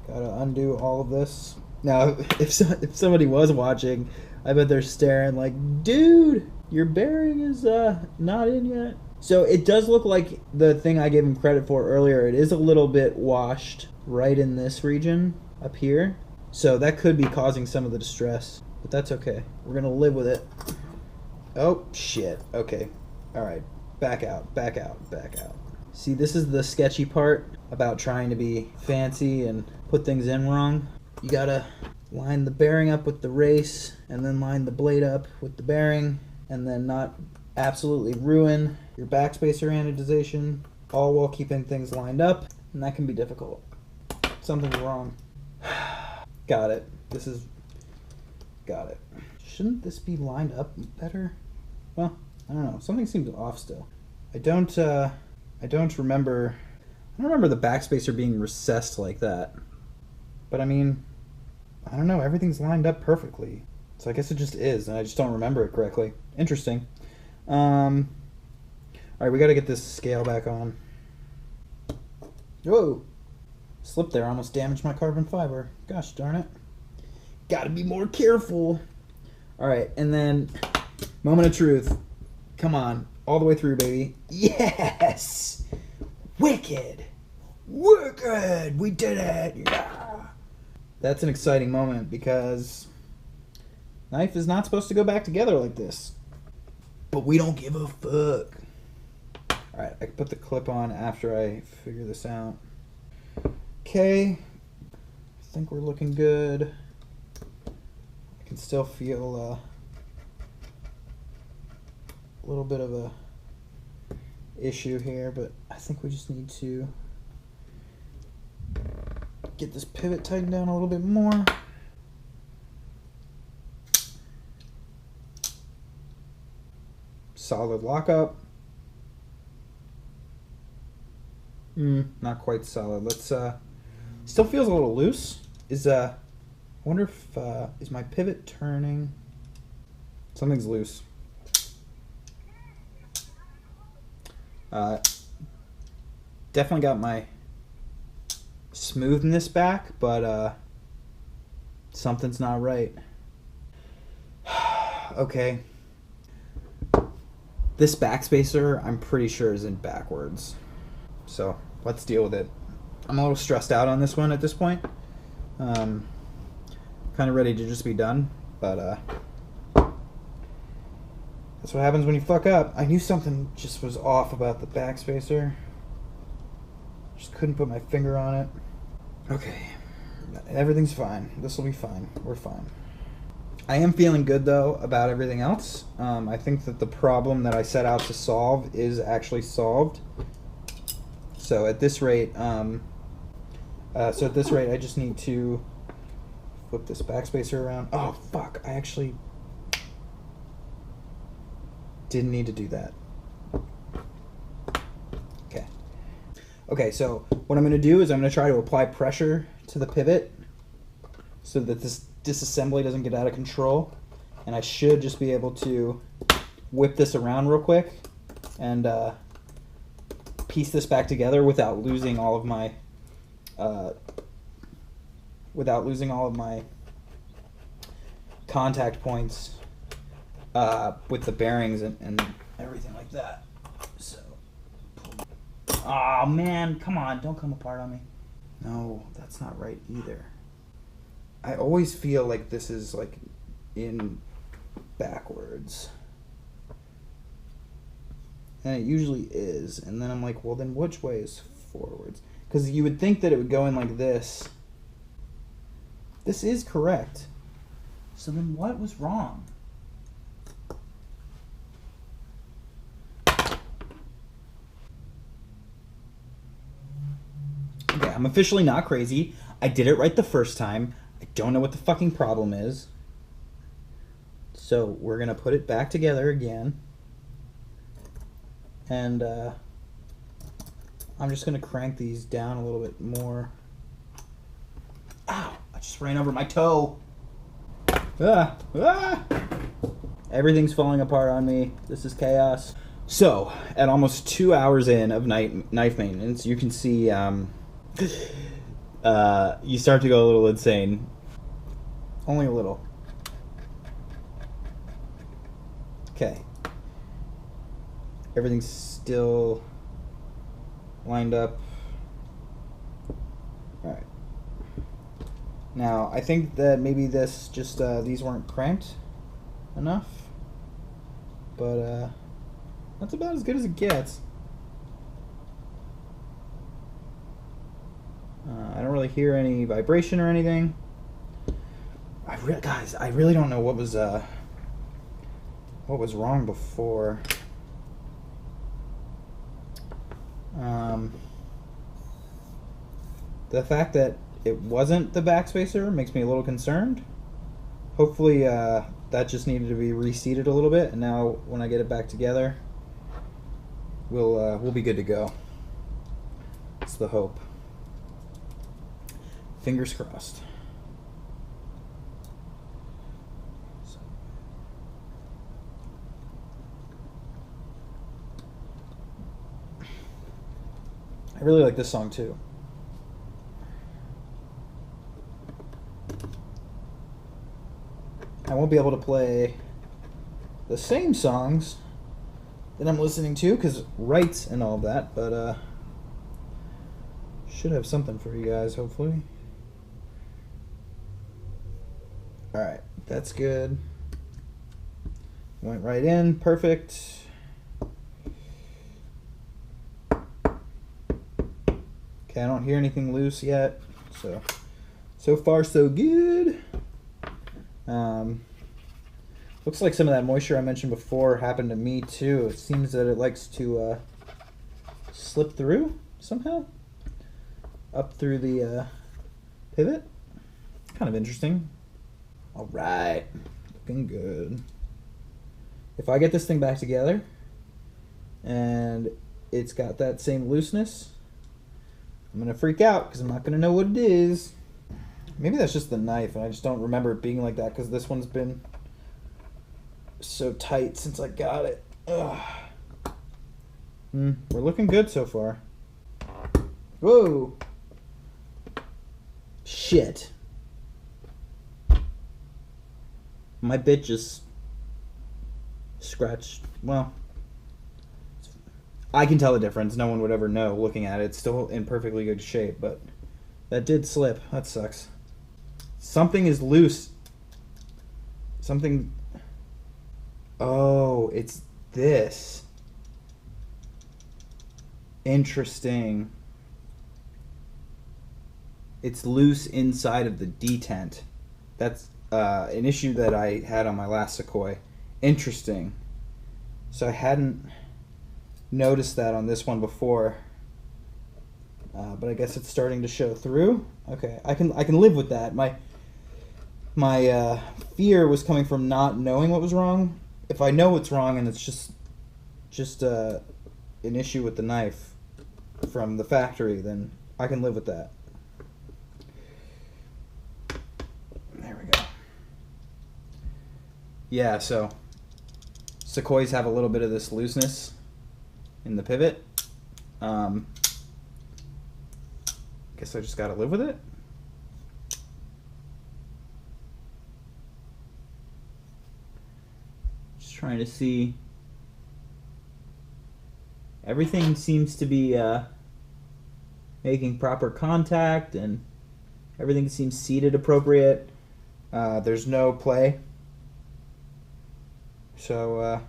Gotta undo all of this. Now, if somebody was watching, I bet they're staring like, dude, your bearing is not in yet. So it does look like the thing I gave him credit for earlier. It is a little bit washed right in this region up here. So that could be causing some of the distress, but that's okay. We're gonna live with it. Oh, shit. Okay. All right. Back out, back out, back out. See, this is the sketchy part about trying to be fancy and put things in wrong. You gotta line the bearing up with the race, and then line the blade up with the bearing, and then not absolutely ruin your backspacer anodization, all while keeping things lined up, and that can be difficult. Something's wrong. Got it. Got it. Shouldn't this be lined up better? Well, I don't know. Something seems off still. I don't remember the backspacer being recessed like that. But I mean, I don't know, everything's lined up perfectly. So I guess it just is, and I just don't remember it correctly. Interesting. Alright, we gotta get this scale back on. Whoa! Slipped there, almost damaged my carbon fiber. Gosh darn it. Gotta be more careful. Alright, and then, moment of truth. Come on, all the way through, baby. Yes! Wicked! Wicked! We did it! Yeah! That's an exciting moment because knife is not supposed to go back together like this. But we don't give a fuck. Alright, I can put the clip on after I figure this out. Okay. I think we're looking good. I can still feel a little bit of a issue here, but I think we just need to get this pivot tightened down a little bit more. Solid lockup. Not quite solid. Let's still feels a little loose. I wonder if is my pivot turning? Something's loose. Definitely got my smoothness back, but something's not right. Okay. This backspacer, I'm pretty sure, is in backwards. So let's deal with it. I'm a little stressed out on this one at this point. Kind of ready to just be done, but that's what happens when you fuck up. I knew something just was off about the backspacer. Just couldn't put my finger on it. Okay, everything's fine. This will be fine. We're fine. I am feeling good though about everything else. I think that the problem that I set out to solve is actually solved. So at this rate, I just need to flip this backspacer around. Oh fuck! I actually didn't need to do that. Okay. Okay, so what I'm going to do is I'm going to try to apply pressure to the pivot so that this disassembly doesn't get out of control, and I should just be able to whip this around real quick and piece this back together without losing all of my contact points with the bearings and everything like that. So, oh man, come on, don't come apart on me. No, that's not right either. I always feel like this is like in backwards. And it usually is. And then I'm like, well then which way is forwards? Because you would think that it would go in like this. This is correct. So then what was wrong? Okay, I'm officially not crazy. I did it right the first time. I don't know what the fucking problem is. So we're going to put it back together again. And I'm just going to crank these down a little bit more. Ow! I just ran over my toe. Ah! Ah! Everything's falling apart on me. This is chaos. So, at almost 2 hours in of knife maintenance, you can see you start to go a little insane. Only a little. Okay. Everything's still lined up. Alright. Now, I think that maybe this just, these weren't cranked enough. But, that's about as good as it gets. I don't really hear any vibration or anything. guys, I really don't know what was wrong before. The fact that it wasn't the backspacer makes me a little concerned. Hopefully that just needed to be reseated a little bit, and now when I get it back together, we'll be good to go. That's the hope. Fingers crossed. I really like this song too. I won't be able to play the same songs that I'm listening to because rights and all that, but should have something for you guys, hopefully. Alright, that's good. Went right in, perfect. Okay, I don't hear anything loose yet, so far so good. Looks like some of that moisture I mentioned before happened to me too. It seems that it likes to slip through somehow up through the pivot. Kind of interesting. All right, looking good. If I get this thing back together and it's got that same looseness, I'm gonna freak out because I'm not gonna know what it is. Maybe that's just the knife and I just don't remember it being like that because this one's been so tight since I got it. Ugh. We're looking good so far. Whoa! Shit. My bit just scratched. Well, I can tell the difference. No one would ever know looking at it. It's still in perfectly good shape, but that did slip. That sucks. Something is loose. Something... Oh, it's this. Interesting. It's loose inside of the detent. That's an issue that I had on my last Sequoia. Interesting. So I hadn't noticed that on this one before. But I guess it's starting to show through. Okay, I can live with that. My fear was coming from not knowing what was wrong. If I know what's wrong and it's just an issue with the knife from the factory, then I can live with that. There we go. Yeah, so Sequoias have a little bit of this looseness in the pivot. Guess I just gotta live with it. Trying to see. Everything seems to be making proper contact and everything seems seated appropriate. There's no play. So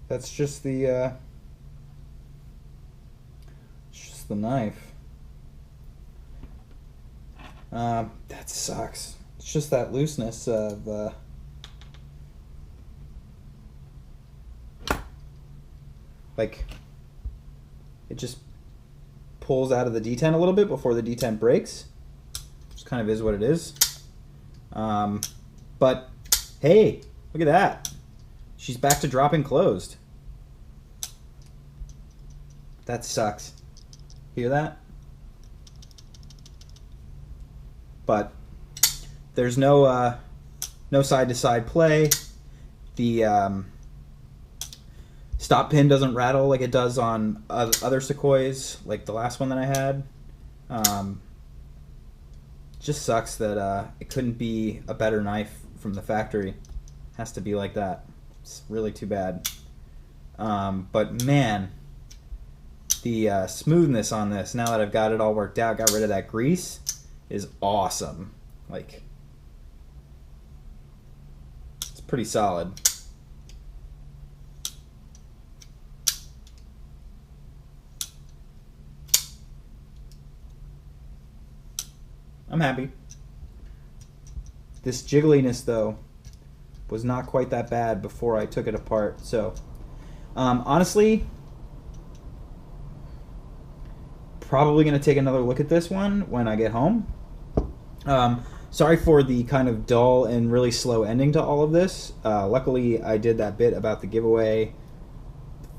that's just the knife. That sucks. It's just that looseness of like it just pulls out of the detent a little bit before the detent breaks. Just kind of is what it is. But hey, look at that. She's back to dropping closed. That sucks. Hear that? But there's no side-to-side play. The stop pin doesn't rattle like it does on other Sequoias, like the last one that I had. Just sucks that it couldn't be a better knife from the factory. Has to be like that. It's really too bad. But man, the smoothness on this, now that I've got it all worked out, got rid of that grease, is awesome. Like, it's pretty solid. I'm happy. This jiggliness, though, was not quite that bad before I took it apart. So, honestly, probably going to take another look at this one when I get home. Sorry for the kind of dull and really slow ending to all of this. Luckily, I did that bit about the giveaway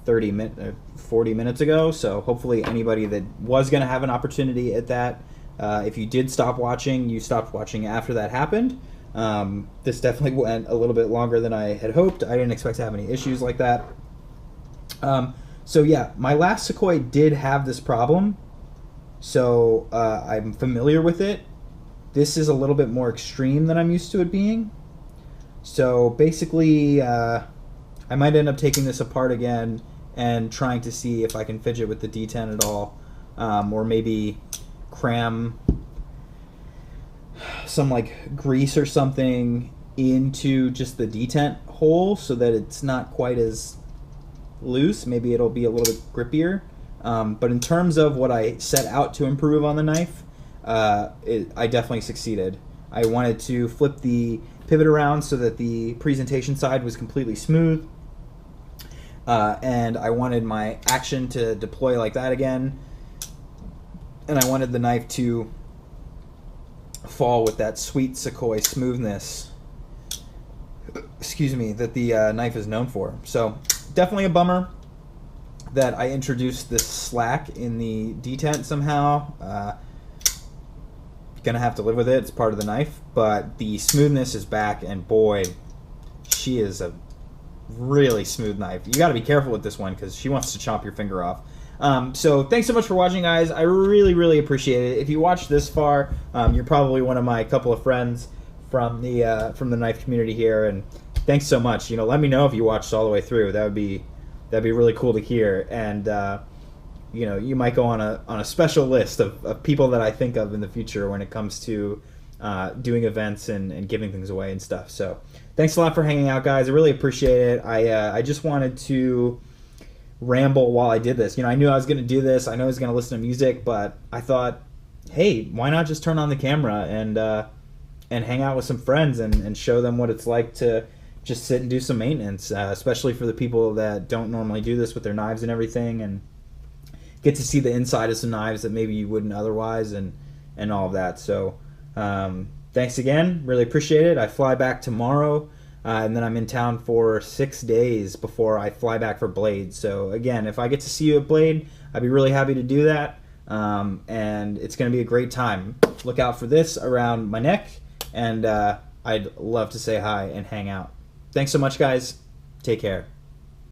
40 minutes ago, so hopefully anybody that was going to have an opportunity at that, if you did stop watching, you stopped watching after that happened. This definitely went a little bit longer than I had hoped. I didn't expect to have any issues like that. So yeah, my last Sequoia did have this problem, so I'm familiar with it. This is a little bit more extreme than I'm used to it being. So basically, I might end up taking this apart again and trying to see if I can fidget with the D10 at all, or maybe cram some like grease or something into just the detent hole so that it's not quite as loose. Maybe it'll be a little bit grippier. But in terms of what I set out to improve on the knife, I definitely succeeded. I wanted to flip the pivot around so that the presentation side was completely smooth, and I wanted my action to deploy like that again, and I wanted the knife to fall with that sweet Sequoia smoothness, excuse me, that the knife is known for. So definitely a bummer that I introduced this slack in the detent somehow. Gonna have to live with it. It's part of the knife, but the smoothness is back, and boy, she is a really smooth knife. You got to be careful with this one because she wants to chop your finger off. So thanks so much for watching, guys. I really appreciate it. If you watched this far, you're probably one of my couple of friends from the knife community here, and thanks so much. You know, let me know if you watched all the way through. That'd be really cool to hear, and you know, you might go on a special list of people that I think of in the future when it comes to doing events and giving things away and stuff. So thanks a lot for hanging out, guys. I really appreciate it. I just wanted to ramble while I did this. You know, I knew I was going to do this. I know I was going to listen to music, but I thought, hey, why not just turn on the camera and hang out with some friends and show them what it's like to just sit and do some maintenance, especially for the people that don't normally do this with their knives and everything, and get to see the inside of some knives that maybe you wouldn't otherwise, and all of that. So thanks again. Really appreciate it. I fly back tomorrow, and then I'm in town for 6 days before I fly back for Blade. So again, if I get to see you at Blade, I'd be really happy to do that, and it's going to be a great time. Look out for this around my neck, and I'd love to say hi and hang out. Thanks so much, guys. Take care.